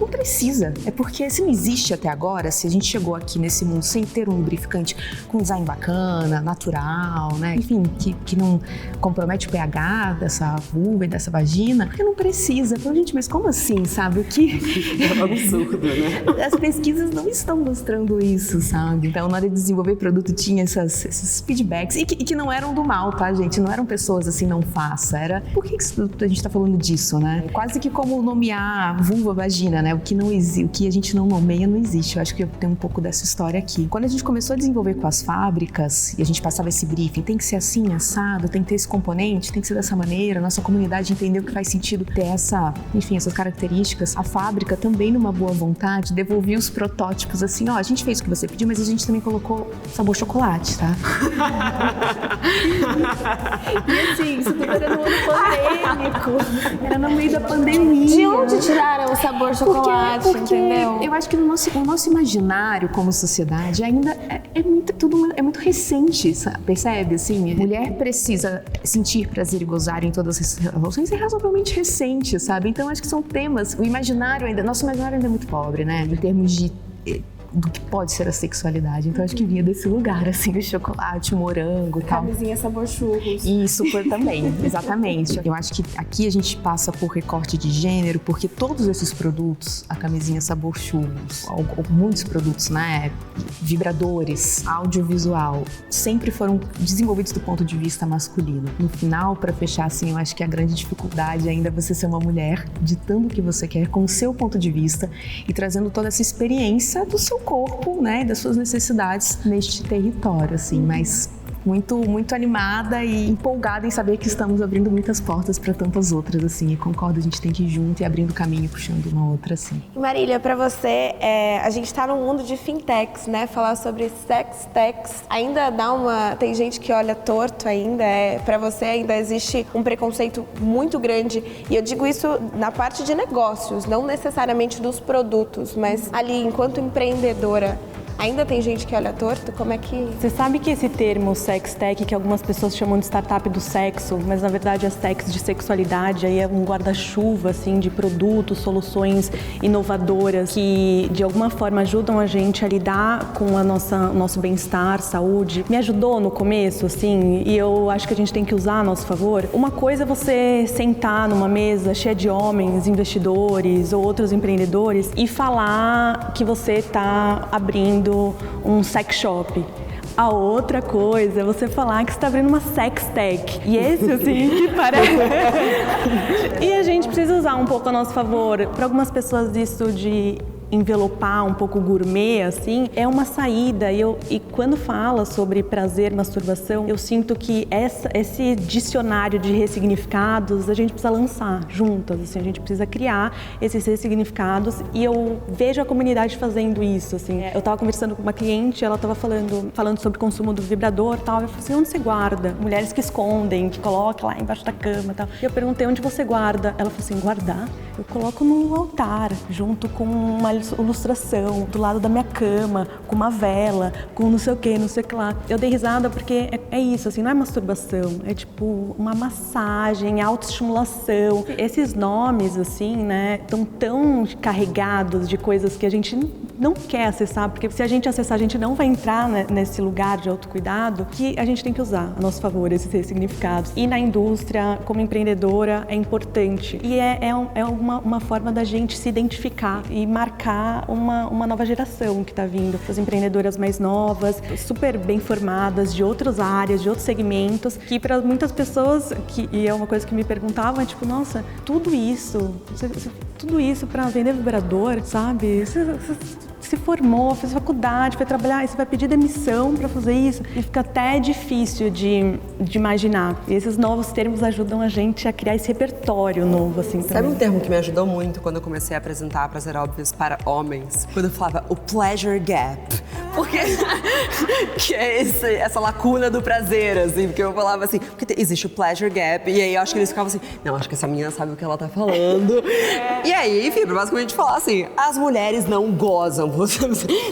G: precisa. É porque se não existe até agora, se a gente chegou aqui nesse mundo sem ter um lubrificante com design bacana, natural, né? Enfim, que não compromete o pH dessa vulva e dessa vagina, porque não precisa. Então, gente, mas como assim, sabe? O que...
A: É um absurdo, né?
G: As pesquisas não estão mostrando isso, sabe? Então, na hora de desenvolver produto, tinha esses feedbacks, e que não eram do mal, tá, gente? Não eram pessoas assim, não faça. Era, por que a gente tá falando disso, né? Quase que como nomear vulva, vagina, né? O que a gente não nomeia não existe. Eu acho que eu tenho um pouco dessa história aqui. Quando a gente começou a desenvolver com as fábricas, e a gente passava esse briefing, tem que ser assim, assado, tem que ter esse componente, tem que ser dessa maneira, a nossa comunidade entendeu que faz sentido ter essas características. A fábrica também, numa boa vontade, devolvia os protótipos assim, a gente fez o que você pediu, mas a gente também colocou sabor chocolate, tá? E assim, isso tudo era no ano pandêmico. Era no meio da pandemia.
E: De onde tiraram o sabor chocolate, entendeu?
G: Eu acho que o nosso imaginário como sociedade ainda é muito recente, sabe? Percebe? Assim, a mulher precisa sentir prazer e gozar em todas as relações, é razoavelmente recente, sabe? Então acho que são temas, nosso imaginário ainda é muito pobre, né? Em termos de do que pode ser a sexualidade. Então acho que vinha desse lugar, assim, o chocolate, o morango e tal.
E: Camisinha sabor churros.
G: E super também, exatamente. Eu acho que aqui a gente passa por recorte de gênero, porque todos esses produtos, a camisinha sabor churros, ou muitos produtos, né, vibradores, audiovisual, sempre foram desenvolvidos do ponto de vista masculino. No final, para fechar, assim, eu acho que a grande dificuldade ainda é você ser uma mulher, ditando o que você quer com o seu ponto de vista e trazendo toda essa experiência do seu corpo, né, e das suas necessidades neste território, assim, mas muito animada e empolgada em saber que estamos abrindo muitas portas para tantas outras, assim, e concordo, a gente tem que ir junto e abrindo caminho, puxando uma outra, assim.
E: Marília, para você, a gente tá num mundo de fintechs, né? Falar sobre sex techs ainda tem gente que olha torto ainda, para você ainda existe um preconceito muito grande, e eu digo isso na parte de negócios, não necessariamente dos produtos, mas ali, enquanto empreendedora, ainda tem gente que olha torto? Como é que...
H: Você sabe que esse termo sex tech, que algumas pessoas chamam de startup do sexo, mas na verdade é sex de sexualidade, aí é um guarda-chuva, assim, de produtos, soluções inovadoras que de alguma forma ajudam a gente a lidar com o nosso bem-estar, saúde. Me ajudou no começo, assim, e eu acho que a gente tem que usar a nosso favor. Uma coisa é você sentar numa mesa cheia de homens, investidores ou outros empreendedores e falar que você está abrindo um sex shop. A outra coisa é você falar que você está abrindo uma sex tech. E esse, assim, que parece... E a gente precisa usar um pouco a nosso favor. Para algumas pessoas, isso de envelopar um pouco gourmet, assim, é uma saída. E quando fala sobre prazer, masturbação, eu sinto que esse dicionário de ressignificados a gente precisa lançar juntas, assim, a gente precisa criar esses ressignificados, e eu vejo a comunidade fazendo isso, assim. Eu estava conversando com uma cliente, ela estava falando sobre o consumo do vibrador e tal, eu falei assim, onde você guarda? Mulheres que escondem, que colocam lá embaixo da cama e tal. E eu perguntei, onde você guarda? Ela falou assim, guardar? Eu coloco no altar, junto com uma ilustração, do lado da minha cama, com uma vela, com não sei o que, não sei o que lá. Eu dei risada porque é isso, assim, não é masturbação, é tipo uma massagem, autoestimulação. Esses nomes, assim, né, estão tão carregados de coisas que a gente não quer acessar, porque se a gente acessar, a gente não vai entrar, né, nesse lugar de autocuidado, que a gente tem que usar a nosso favor esses significados. E na indústria, como empreendedora, é importante. E é uma forma da gente se identificar e marcar uma nova geração que está vindo. As empreendedoras mais novas, super bem formadas, de outras áreas, de outros segmentos, que para muitas pessoas, e é uma coisa que me perguntavam, é tipo, nossa, tudo isso para vender vibrador, sabe? Você se formou, fez faculdade, foi trabalhar, e você vai pedir demissão para fazer isso, e fica até difícil de imaginar. E esses novos termos ajudam a gente a criar esse repertório novo, assim, também.
A: Sabe um termo que me ajudou muito quando eu comecei a apresentar Prazer Óbvios para homens? Quando eu falava o pleasure gap. Porque que é essa lacuna do prazer, assim, porque eu falava assim, porque existe o pleasure gap, e aí eu acho que eles ficavam assim, não, acho que essa menina sabe o que ela tá falando. E aí, enfim, basicamente falar assim, as mulheres não gozam,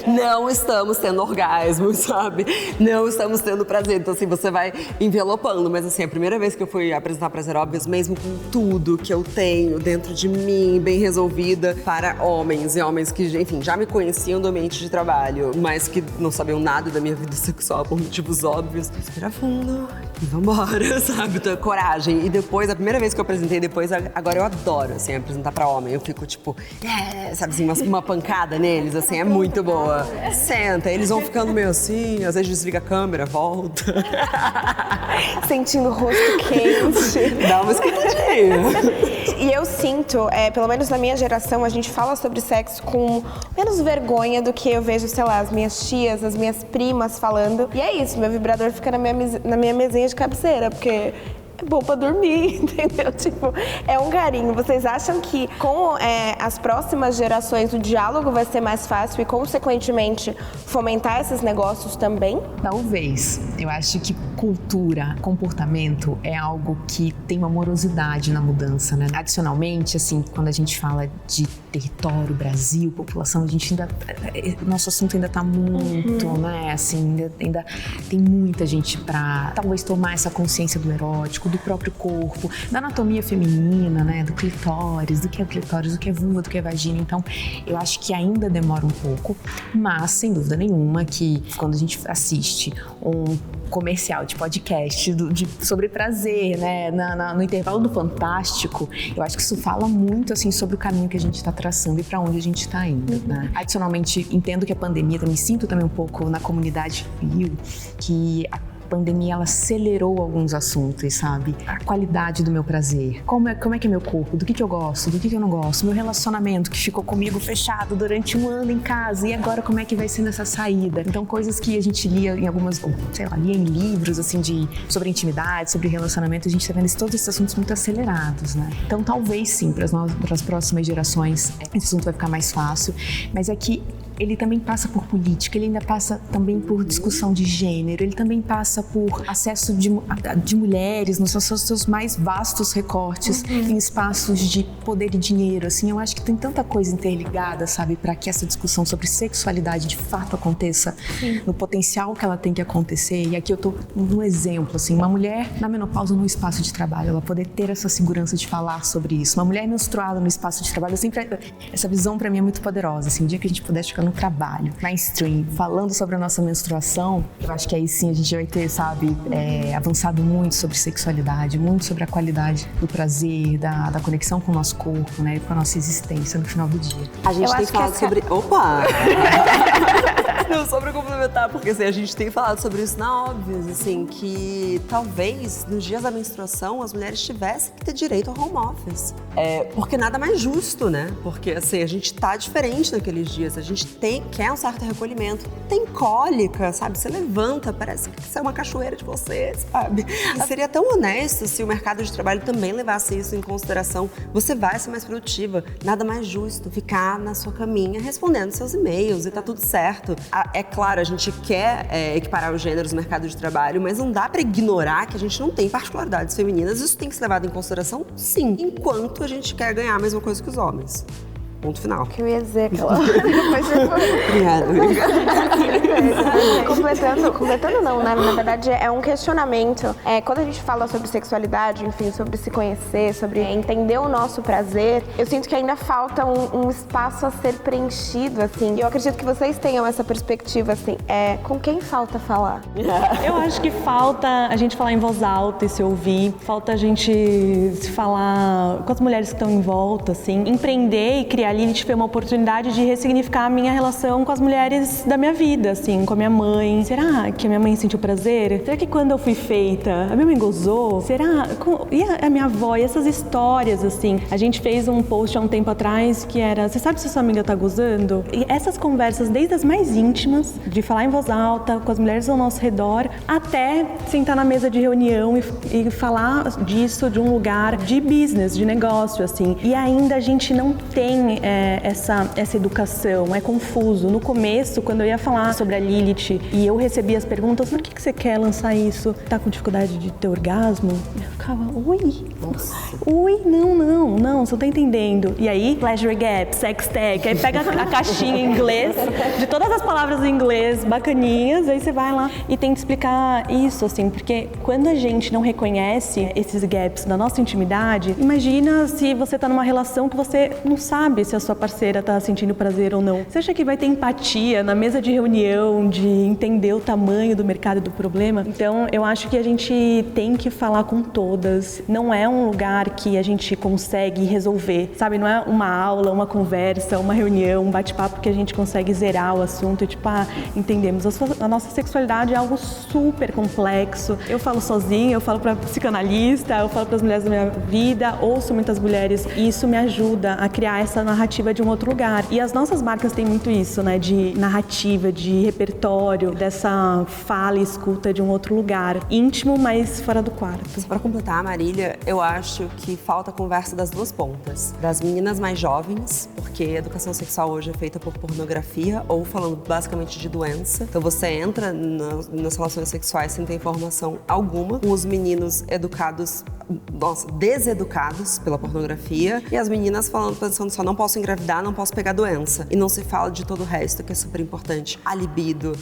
A: não estamos tendo orgasmo, sabe? Não estamos tendo prazer. Então, assim, você vai envelopando. Mas, assim, a primeira vez que eu fui apresentar Prazer Óbvios, mesmo com tudo que eu tenho dentro de mim, bem resolvida, para homens, e homens que, enfim, já me conheciam do ambiente de trabalho, mas que não sabiam nada da minha vida sexual por motivos óbvios. Respira fundo e vambora, sabe? Então, coragem. E depois, a primeira vez que eu apresentei, agora eu adoro, assim, apresentar pra homem. Eu fico, tipo, sabe assim, uma pancada neles, assim, é muito boa. Senta, eles vão ficando meio assim, às vezes desliga a câmera, volta.
E: Sentindo o rosto quente.
A: Dá uma esquentadinha.
E: E eu sinto, pelo menos na minha geração, a gente fala sobre sexo com menos vergonha do que eu vejo, sei lá, as minhas tias, as minhas primas falando. E é isso, meu vibrador fica na minha mesinha de cabeceira, porque é bom pra dormir, entendeu? Tipo, é um carinho. Vocês acham que com as próximas gerações o diálogo vai ser mais fácil e, consequentemente, fomentar esses negócios também?
G: Talvez. Eu acho que cultura, comportamento é algo que tem uma morosidade na mudança, né? Adicionalmente, assim, quando a gente fala de território, Brasil, população, a gente ainda... Nosso assunto ainda tá muito, né? Assim, ainda tem muita gente pra talvez tomar essa consciência do erótico, do próprio corpo, da anatomia feminina, né? Do clitóris, do que é clitóris, do que é vulva, do que é vagina. Então, eu acho que ainda demora um pouco, mas sem dúvida nenhuma que quando a gente assiste um comercial de podcast sobre prazer, né, no intervalo do Fantástico, eu acho que isso fala muito, assim, sobre o caminho que a gente está traçando e para onde a gente está indo, né? Adicionalmente, entendo que a pandemia, também sinto também um pouco na comunidade fio, que a pandemia, ela acelerou alguns assuntos, sabe? A qualidade do meu prazer, como é que é meu corpo, do que eu gosto, do que eu não gosto, meu relacionamento que ficou comigo fechado durante um ano em casa, e agora como é que vai ser nessa saída? Então, coisas que a gente lia em algumas, sei lá, lia em livros, assim, sobre intimidade, sobre relacionamento, a gente tá vendo todos esses assuntos muito acelerados, né? Então, talvez sim, para as próximas gerações, esse assunto vai ficar mais fácil, mas é que ele também passa por política, ele ainda passa também por discussão de gênero, ele também passa por acesso de mulheres nos seus mais vastos recortes em espaços de poder e dinheiro, assim, eu acho que tem tanta coisa interligada, sabe, para que essa discussão sobre sexualidade de fato aconteça no potencial que ela tem que acontecer. E aqui eu tô um exemplo, assim, uma mulher na menopausa no espaço de trabalho, ela poder ter essa segurança de falar sobre isso, uma mulher menstruada no espaço de trabalho, essa visão para mim é muito poderosa, assim, o dia que a gente pudesse ficar no trabalho, mainstream, falando sobre a nossa menstruação, eu acho que aí sim a gente vai ter, sabe, avançado muito sobre sexualidade, muito sobre a qualidade do prazer, da conexão com o nosso corpo, né, com a nossa existência no final do dia.
A: A gente tem falado sobre... Opa! Não, só pra complementar, porque assim, a gente tem falado sobre isso na Óbvios, assim, que talvez nos dias da menstruação as mulheres tivessem que ter direito ao home office. Porque nada mais justo, né? Porque assim, a gente tá diferente naqueles dias, a gente quer um certo recolhimento. Tem cólica, sabe? Você levanta, parece que isso é uma cachoeira de você, sabe? E seria tão honesto se o mercado de trabalho também levasse isso em consideração. Você vai ser mais produtiva. Nada mais justo ficar na sua caminha respondendo seus e-mails e tá tudo certo. É claro, a gente quer equiparar os gêneros no mercado de trabalho, mas não dá pra ignorar que a gente não tem particularidades femininas. Isso tem que ser levado em consideração, sim, enquanto a gente quer ganhar a mesma coisa que os homens. Ponto final.
E: Que eu ia dizer aquela...
A: Obrigada.
E: Completando não, né? Na verdade é um questionamento. Quando a gente fala sobre sexualidade, enfim, sobre se conhecer, sobre entender o nosso prazer, eu sinto que ainda falta um espaço a ser preenchido, assim. E eu acredito que vocês tenham essa perspectiva, assim, com quem falta falar?
H: Eu acho que falta a gente falar em voz alta e se ouvir, falta a gente se falar com as mulheres que estão em volta, assim, empreender e criar. A Lilith foi uma oportunidade de ressignificar a minha relação com as mulheres da minha vida, assim, com a minha mãe. Será que a minha mãe sentiu prazer? Será que quando eu fui feita, a minha mãe gozou? Será? E a minha avó? E essas histórias, assim. A gente fez um post há um tempo atrás que era: você sabe se sua amiga tá gozando? E essas conversas, desde as mais íntimas, de falar em voz alta, com as mulheres ao nosso redor, até sentar na mesa de reunião e falar disso de um lugar de business, de negócio, assim. E ainda a gente não tem essa educação, é confuso. No começo, quando eu ia falar sobre a Lilith e eu recebia as perguntas: por que você quer lançar isso? Tá com dificuldade de ter orgasmo? Eu ficava: ui? Nossa. Ui, não, você não tá entendendo. E aí, pleasure gap, sex tech, aí pega a caixinha em inglês, de todas as palavras em inglês bacaninhas, aí você vai lá e tenta explicar isso, assim, porque quando a gente não reconhece esses gaps da nossa intimidade, imagina se você tá numa relação que você não sabe se a sua parceira está sentindo prazer ou não. Você acha que vai ter empatia na mesa de reunião, de entender o tamanho do mercado e do problema? Então, eu acho que a gente tem que falar com todas. Não é um lugar que a gente consegue resolver, sabe? Não é uma aula, uma conversa, uma reunião, um bate-papo que a gente consegue zerar o assunto e tipo, entendemos. A nossa sexualidade é algo super complexo. Eu falo sozinha, eu falo para psicanalista, eu falo para as mulheres da minha vida, ouço muitas mulheres e isso me ajuda a criar essa narrativa narrativa de um outro lugar. E as nossas marcas têm muito isso, né? De narrativa, de repertório, dessa fala e escuta de um outro lugar. Íntimo, mas fora do quarto.
A: Para completar, Marília, eu acho que falta conversa das duas pontas. Das meninas mais jovens, porque a educação sexual hoje é feita por pornografia ou falando basicamente de doença. Então você entra nas relações sexuais sem ter informação alguma, com os meninos educados, deseducados pela pornografia, e as meninas pensando só, não posso engravidar, não posso pegar doença. E não se fala de todo o resto, que é super importante. A libido,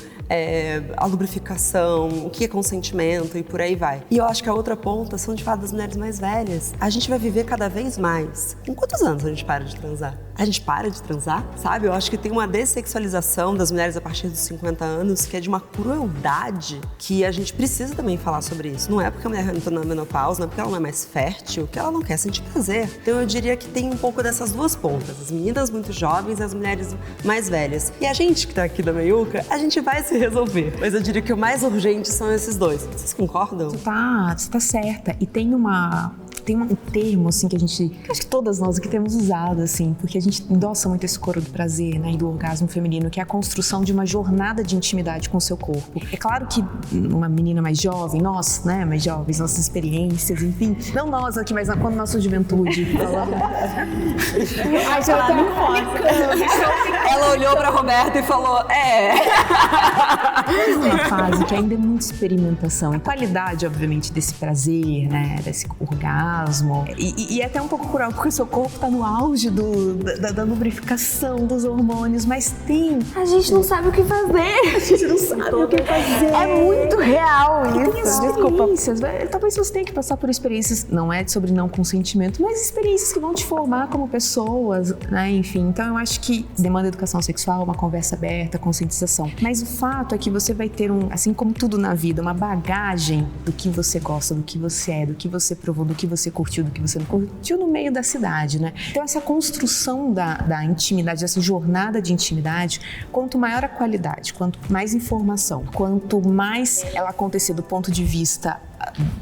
A: a lubrificação, o que é consentimento e por aí vai. E eu acho que a outra ponta são de fato das mulheres mais velhas. A gente vai viver cada vez mais. Em quantos anos a gente para de transar? A gente para de transar, sabe? Eu acho que tem uma dessexualização das mulheres a partir dos 50 anos, que é de uma crueldade que a gente precisa também falar sobre isso. Não é porque a mulher entrou na menopausa, não é porque ela não é mais fértil, que ela não quer sentir prazer. Então eu diria que tem um pouco dessas duas pontas, as meninas muito jovens e as mulheres mais velhas. E a gente que tá aqui da meiuca, a gente vai se resolver. Mas eu diria que o mais urgente são esses dois. Vocês concordam?
G: Você tá certa. E tem um termo, assim, que acho que todas nós aqui temos usado, assim, porque a gente endossa muito esse coro do prazer, né, e do orgasmo feminino, que é a construção de uma jornada de intimidade com o seu corpo. É claro que uma menina mais jovem, nós, né, mais jovens, nossas experiências, enfim, não nós aqui, mas quando nossa juventude, falando...
E: Ai, já tá
A: Ela olhou pra Roberta e falou,
G: uma fase que ainda é muita experimentação. E qualidade, obviamente, desse prazer, né, desse orgasmo. E é até um pouco cruel, porque o seu corpo tá no auge da lubrificação, dos hormônios, mas
E: a gente não sabe o que fazer.
G: A gente não sabe o que fazer.
E: É muito real isso.
G: Tem experiências. Talvez você tenha que passar por experiências, não é sobre não consentimento, mas experiências que vão te formar como pessoas, né? Enfim, então eu acho que demanda educação sexual, uma conversa aberta, conscientização. Mas o fato é que você vai ter assim como tudo na vida, uma bagagem do que você gosta, do que você é, do que você provou, do que você curtiu, do que você não curtiu no meio da cidade, né? Então essa construção da intimidade, essa jornada de intimidade, quanto maior a qualidade, quanto mais informação, quanto mais ela acontecer do ponto de vista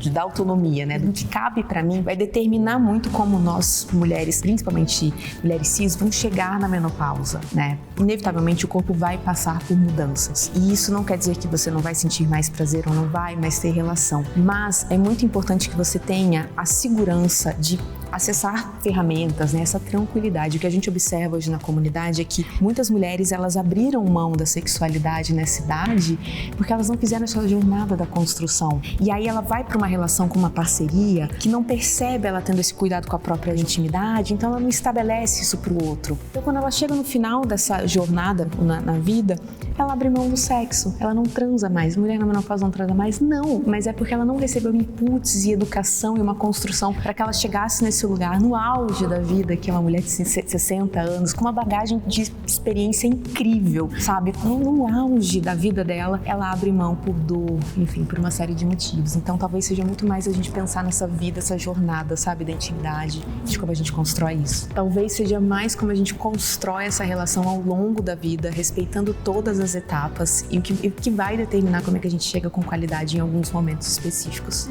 G: da autonomia, né, do que cabe pra mim, vai determinar muito como nós, mulheres, principalmente mulheres cis, vão chegar na menopausa, né? Inevitavelmente o corpo vai passar por mudanças. E isso não quer dizer que você não vai sentir mais prazer ou não vai mais ter relação. Mas é muito importante que você tenha a segurança de acessar ferramentas, né, essa tranquilidade. O que a gente observa hoje na comunidade é que muitas mulheres, elas abriram mão da sexualidade nessa idade porque elas não fizeram essa jornada da construção. E aí ela vai para uma relação com uma parceria que não percebe ela tendo esse cuidado com a própria intimidade, então ela não estabelece isso para o outro. Então quando ela chega no final dessa jornada na vida, ela abre mão do sexo, ela não transa mais. Mulher na menopausa não transa mais? Não, mas é porque ela não recebeu inputs e educação e uma construção para que ela chegasse nesse lugar, no auge da vida, que é uma mulher de 60 anos, com uma bagagem de experiência incrível, sabe? No auge da vida dela, ela abre mão por dor, enfim, por uma série de motivos. Então talvez seja muito mais a gente pensar nessa vida, essa jornada, sabe, da intimidade, de como a gente constrói isso. Talvez seja mais como a gente constrói essa relação ao longo da vida, respeitando todas as etapas e o que vai determinar como é que a gente chega com qualidade em alguns momentos específicos.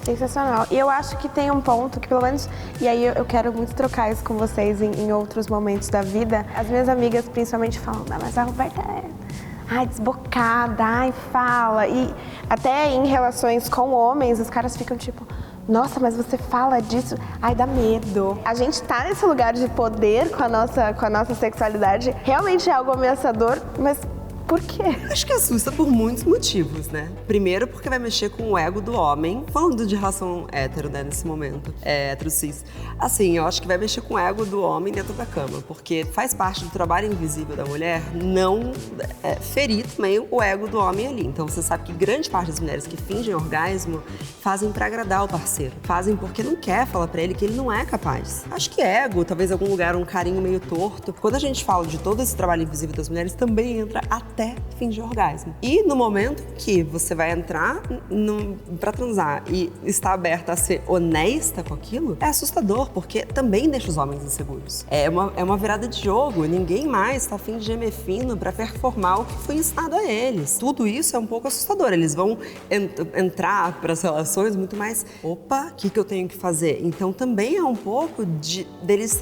E: Sensacional. E eu acho que tem um ponto que, pelo menos, e aí eu quero muito trocar isso com vocês em outros momentos da vida. As minhas amigas principalmente falam, mas a Roberta é desbocada, fala. E até em relações com homens, os caras ficam tipo, nossa, mas você fala disso, dá medo. A gente tá nesse lugar de poder com a nossa sexualidade, realmente é algo ameaçador, mas por quê?
A: Acho que assusta por muitos motivos, né? Primeiro, porque vai mexer com o ego do homem, falando de relação hétero, né, nesse momento, hétero cis. Assim, eu acho que vai mexer com o ego do homem dentro da cama, porque faz parte do trabalho invisível da mulher não ferir também o ego do homem ali. Então, você sabe que grande parte das mulheres que fingem orgasmo fazem pra agradar o parceiro, fazem porque não quer falar pra ele que ele não é capaz. Acho que ego, talvez em algum lugar um carinho meio torto. Quando a gente fala de todo esse trabalho invisível das mulheres, também entra até até fingir orgasmo. E no momento que você vai entrar pra transar e está aberta a ser honesta com aquilo, é assustador, porque também deixa os homens inseguros. É uma virada de jogo, ninguém mais tá a fim de gemer fino pra performar o que foi ensinado a eles. Tudo isso é um pouco assustador, eles vão entrar pras relações muito mais, opa, o que eu tenho que fazer? Então também é um pouco deles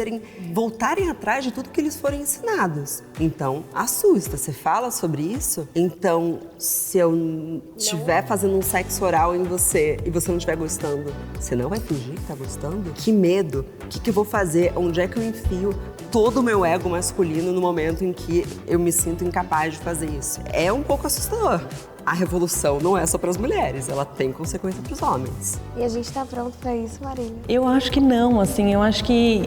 A: voltarem atrás de tudo que eles foram ensinados. Então, assusta. Você fala sobre isso, então se eu estiver fazendo um sexo oral em você e você não estiver gostando, você não vai fingir que tá gostando? Que medo! O que eu vou fazer? Onde é que eu enfio todo o meu ego masculino no momento em que eu me sinto incapaz de fazer isso? É um pouco assustador. A revolução não é só para as mulheres, ela tem consequência para os homens.
E: E a gente tá pronto para isso, Marília?
H: Eu acho que não, assim, eu acho que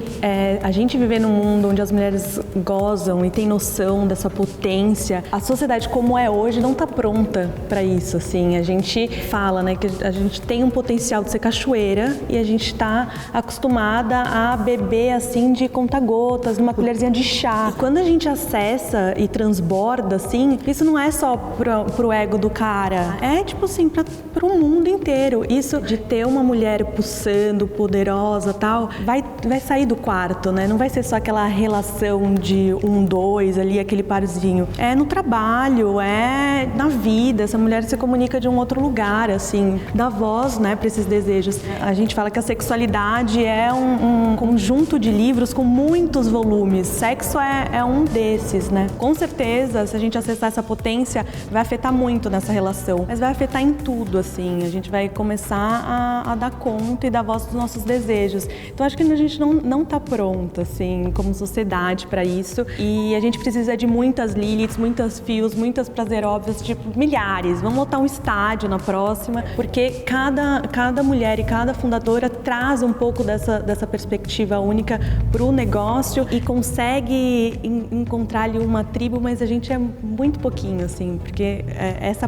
H: a gente viver num mundo onde as mulheres gozam e tem noção dessa potência, a sociedade como é hoje não tá pronta para isso, assim. A gente fala, né, que a gente tem um potencial de ser cachoeira e a gente tá acostumada a beber, assim, de conta-gotas, numa colherzinha de chá. E quando a gente acessa e transborda, assim, isso não é só pro ego do cara, é tipo assim, pro mundo inteiro. Isso de ter uma mulher pulsando, poderosa, tal, vai sair do quarto, né? Não vai ser só aquela relação de 1-2 ali, aquele parzinho. É no trabalho, é na vida. Essa mulher se comunica de um outro lugar, assim, dá voz, né, para esses desejos. A gente fala que a sexualidade é um conjunto de livros com muitos volumes. Sexo é um desses, né? Com certeza, se a gente acessar essa potência, vai afetar muito nessa relação, mas vai afetar em tudo, assim. A gente vai começar a dar conta e dar voz dos nossos desejos. Então acho que a gente não tá pronta, assim, como sociedade para isso, e a gente precisa de muitas Liliths, muitas Fios, muitas prazeróvias, tipo, milhares. Vamos lotar um estádio na próxima, porque cada mulher e cada fundadora traz um pouco dessa perspectiva única pro negócio e consegue encontrar ali uma tribo, mas a gente é muito pouquinho, assim, porque essa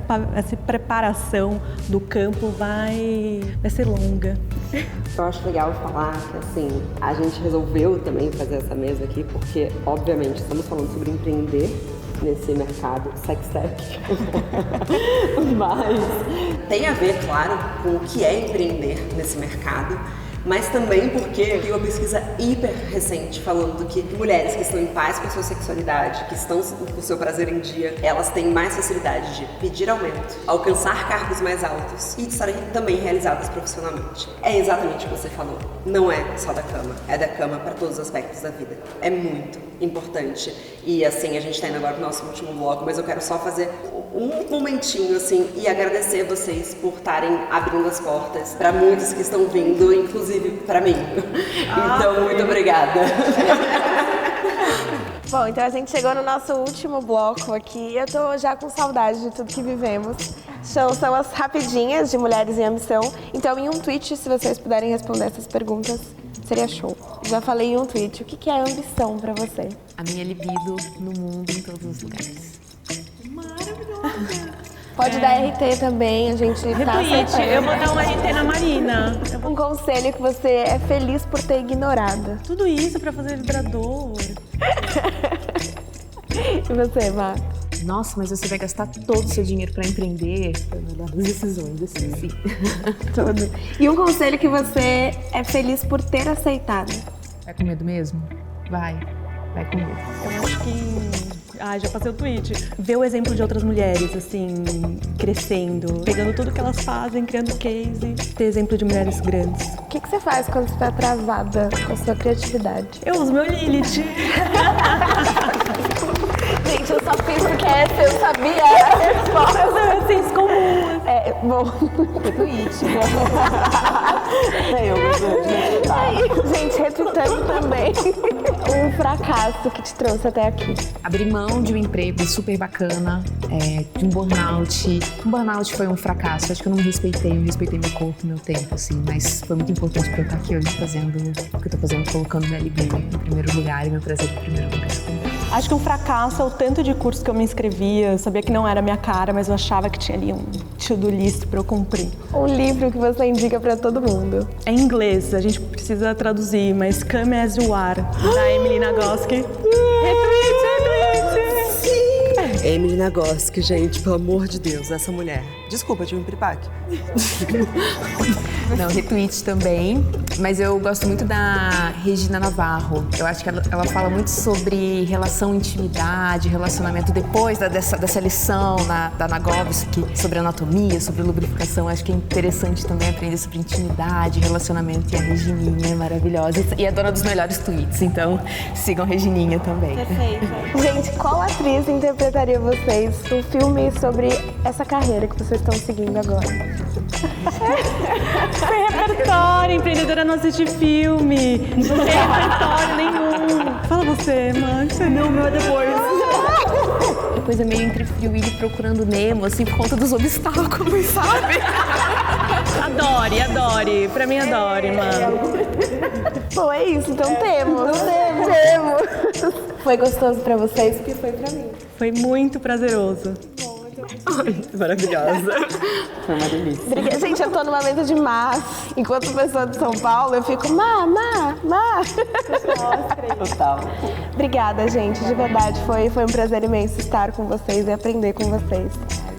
H: preparação do campo vai ser longa.
A: Eu acho legal falar que, assim, a gente resolveu também fazer essa mesa aqui porque, obviamente, estamos falando sobre empreender nesse mercado sex-tech, mas tem a ver, claro, com o que é empreender nesse mercado, mas também porque tem uma pesquisa hiper recente falando que mulheres que estão em paz com a sua sexualidade, que estão com o seu prazer em dia, elas têm mais facilidade de pedir aumento, alcançar cargos mais altos e de estarem também realizadas profissionalmente. É exatamente o que você falou. Não é só da cama, é da cama para todos os aspectos da vida. É muito importante. E assim, a gente está indo agora pro nosso último bloco, mas eu quero só fazer um momentinho assim e agradecer vocês por estarem abrindo as portas para muitos que estão vindo, inclusive para mim. Então, muito obrigada.
E: Bom, então a gente chegou no nosso último bloco aqui. Eu tô já com saudade de tudo que vivemos. São as rapidinhas de Mulheres em Ambição. Então, em um tweet, se vocês puderem responder essas perguntas, seria show. Já falei em um tweet. O que é ambição pra você?
G: A minha libido no mundo, em todos os lugares.
E: Maravilhosa! Pode dar RT também, a gente tá
H: Retweet, eu vou dar um RT na Marina.
E: Um conselho que você é feliz por ter ignorado.
H: Tudo isso pra fazer vibrador.
E: E você, Má?
G: Nossa, mas você vai gastar todo o seu dinheiro pra empreender? Foi a melhor das decisões, assim, sim.
E: Todo. E um conselho que você é feliz por ter aceitado?
G: Vai com medo mesmo? Vai com medo.
H: Eu acho que... já passei o tweet. Ver o exemplo de outras mulheres, assim, crescendo, pegando tudo que elas fazem, criando case, ter exemplo de mulheres grandes.
E: O que você faz quando você tá atrasada com a sua criatividade?
H: Eu uso meu Lilith.
E: Gente, eu só fiz porque essa eu sabia a resposta.
H: É senso comum.
E: Bom, retweet. Gente, retweetando também. Um fracasso que te trouxe até aqui.
G: Abrir mão de um emprego super bacana, de um burnout. Um burnout foi um fracasso. Acho que eu não me respeitei, eu respeitei meu corpo, meu tempo, assim. Mas foi muito importante pra eu estar aqui hoje fazendo o que eu tô fazendo, colocando minha libido em primeiro lugar e meu prazer em primeiro lugar.
H: Acho que um fracasso é o tanto de curso que eu me inscrevia. Eu sabia que não era a minha cara, mas eu achava que tinha ali um to-do list pra eu cumprir.
E: Um livro que você indica pra todo mundo.
H: É em inglês, a gente precisa traduzir, mas Come As You Are, da Emily Nagoski.
A: Emily Camille Nagoski, gente, pelo amor de Deus, essa mulher. Desculpa, eu tive um piripaque.
G: Não, retweet também, mas eu gosto muito da Regina Navarro. Eu acho que ela fala muito sobre relação, intimidade, relacionamento depois dessa lição da Nagoski, sobre anatomia, sobre lubrificação. Acho que é interessante também aprender sobre intimidade, relacionamento, e a Regininha é maravilhosa. E é dona dos melhores tweets, então sigam a Regininha também.
E: Perfeito. Gente, qual atriz interpretaria vocês no filme sobre essa carreira que vocês estão seguindo agora?
H: Sem repertório, empreendedora não assiste filme. Não tem repertório nenhum. Fala você, Max. Não, meu é depois.
G: Uma coisa meio entre Free Willy procurando Nemo, assim, por conta dos obstáculos, sabe?
H: Adore. Pra mim, adore, mano.
E: Bom, é isso. Então temos. Foi gostoso pra vocês, porque foi pra mim.
H: Foi muito prazeroso.
A: Maravilhosa. Foi uma delícia.
E: Gente, eu tô numa mesa de mas. Enquanto pessoa de São Paulo, eu fico má.
A: Total.
E: Obrigada, gente. De verdade, foi um prazer imenso estar com vocês e aprender com vocês.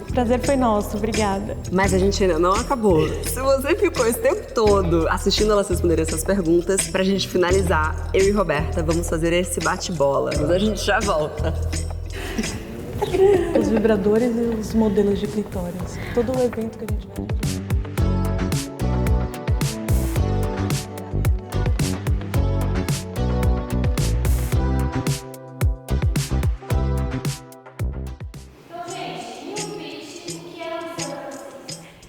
H: O prazer foi nosso, obrigada.
A: Mas a gente ainda não acabou. Se você ficou esse tempo todo assistindo elas responderem essas perguntas, pra gente finalizar, eu e Roberta vamos fazer esse bate-bola. Mas a gente já volta.
H: Os vibradores e os modelos de clitóris. Todo o evento que a gente vai.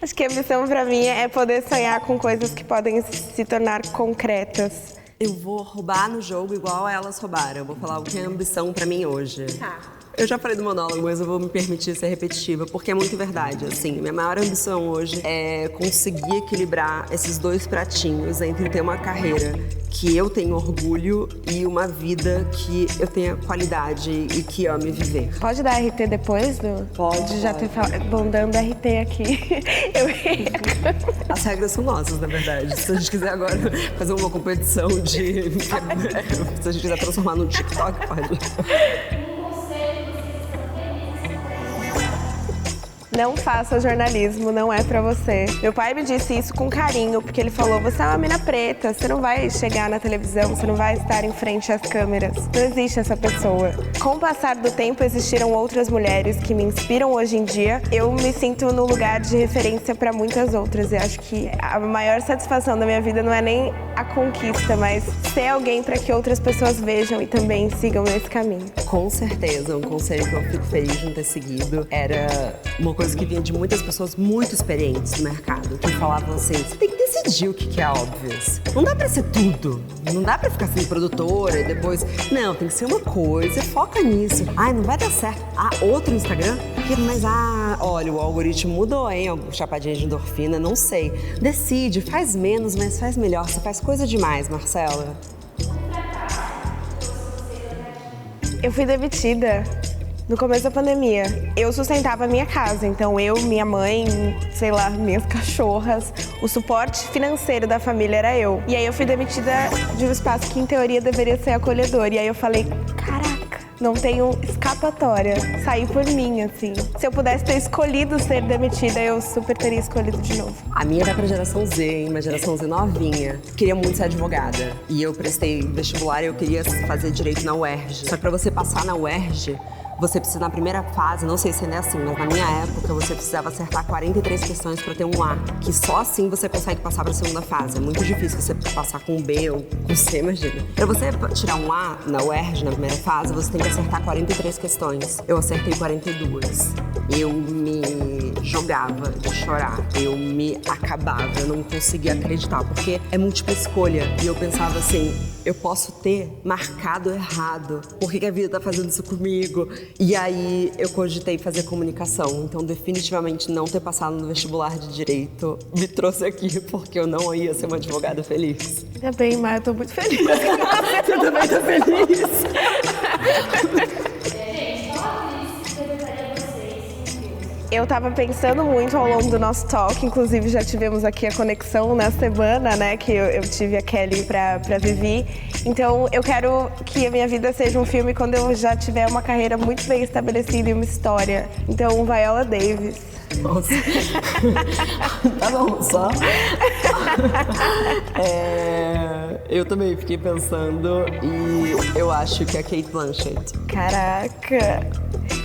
E: Acho que a missão pra mim é poder sonhar com coisas que podem se tornar concretas.
A: Eu vou roubar no jogo igual elas roubaram. Eu vou falar o que é ambição pra mim hoje.
E: Tá.
A: Eu já falei do monólogo, mas eu vou me permitir ser repetitiva, porque é muito verdade, assim. Minha maior ambição hoje é conseguir equilibrar esses dois pratinhos entre ter uma carreira que eu tenho orgulho e uma vida que eu tenha qualidade e que ame viver.
E: Pode dar RT depois do?
A: Pode.
E: Já ter falado. Bom, dando RT aqui. Eu
A: As regras são nossas, na verdade. Se a gente quiser agora fazer uma competição de... Se a gente quiser transformar no TikTok, pode.
E: Não faça jornalismo, não é pra você. Meu pai me disse isso com carinho, porque ele falou, você é uma mina preta, você não vai chegar na televisão, você não vai estar em frente às câmeras. Não existe essa pessoa. Com o passar do tempo, existiram outras mulheres que me inspiram hoje em dia. Eu me sinto no lugar de referência pra muitas outras. Eu acho que a maior satisfação da minha vida não é nem a conquista, mas ser alguém pra que outras pessoas vejam e também sigam nesse caminho.
A: Com certeza, um conselho que eu fico feliz de não ter seguido era uma coisa que vinha de muitas pessoas muito experientes no mercado, que falavam assim, você tem que decidir o que é óbvio. Não dá pra ser tudo. Não dá pra ficar sendo produtora e depois... Não, tem que ser uma coisa, foca nisso. Ai, não vai dar certo. Ah, outro Instagram? Mas, olha, o algoritmo mudou, hein? Chapadinha de endorfina, não sei. Decide, faz menos, mas faz melhor. Você faz coisa demais, Marcela.
E: Eu fui demitida no começo da pandemia. Eu sustentava a minha casa, então eu, minha mãe, sei lá, minhas cachorras, o suporte financeiro da família era eu. E aí eu fui demitida de um espaço que em teoria deveria ser acolhedor. E aí eu falei, caraca, não tenho escapatória. Saí por mim, assim. Se eu pudesse ter escolhido ser demitida, eu super teria escolhido de novo.
A: A minha era pra geração Z, hein? Uma geração Z novinha. Queria muito ser advogada. E eu prestei vestibular e eu queria fazer direito na UERJ. Só que pra você passar na UERJ, você precisa, na primeira fase, não sei se ainda é assim, mas na minha época você precisava acertar 43 questões pra ter um A, que só assim você consegue passar pra segunda fase. É muito difícil você passar com um B ou com C, imagina. Pra você tirar um A na UERJ, na primeira fase, você tem que acertar 43 questões. Eu acertei 42. Eu me jogava de chorar, eu me acabava, eu não conseguia acreditar, porque é múltipla escolha. E eu pensava assim, eu posso ter marcado errado, por que a vida tá fazendo isso comigo? E aí eu cogitei fazer comunicação, então definitivamente não ter passado no vestibular de Direito me trouxe aqui, porque eu não ia ser uma advogada feliz.
E: Ainda bem, mas eu tô muito feliz.
A: Eu também tô feliz.
E: eu tava pensando muito ao longo do nosso talk, inclusive já tivemos aqui a conexão na semana, né, que eu tive a Kelly pra Vivi. Então eu quero que a minha vida seja um filme quando eu já tiver uma carreira muito bem estabelecida e uma história. Então, Viola Davis.
A: Nossa. Tá bom, só. Eu também fiquei pensando e eu acho que é a Cate Blanchett.
E: Caraca!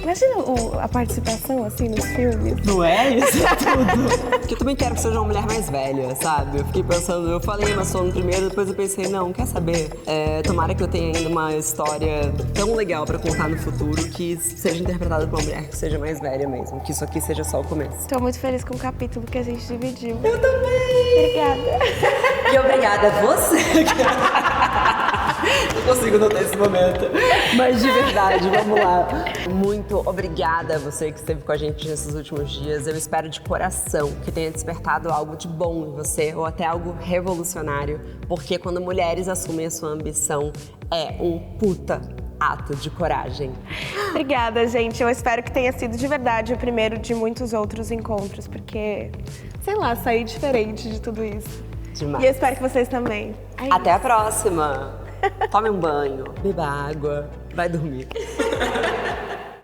E: Imagina a participação, assim, nos filmes.
A: Não é? Isso é tudo. Porque eu também quero que seja uma mulher mais velha, sabe? Eu fiquei pensando, eu falei Emma Stone primeiro, depois eu pensei, não, quer saber? Tomara que eu tenha ainda uma história tão legal pra contar no futuro que seja interpretada por uma mulher que seja mais velha mesmo. Que isso aqui seja só o começo.
E: Tô muito feliz com o capítulo que a gente dividiu.
A: Eu também!
E: Obrigada.
A: E obrigada a você. Não consigo notar esse momento. Mas de verdade, vamos lá. Muito obrigada a você que esteve com a gente nesses últimos dias. Eu espero de coração que tenha despertado algo de bom em você ou até algo revolucionário. Porque quando mulheres assumem a sua ambição, é um puta ato de coragem.
E: Obrigada, gente. Eu espero que tenha sido de verdade o primeiro de muitos outros encontros, porque, sei lá, saí diferente de tudo isso.
A: Demais.
E: E eu espero que vocês também.
A: Até a próxima. Tome um banho, beba água, vai dormir.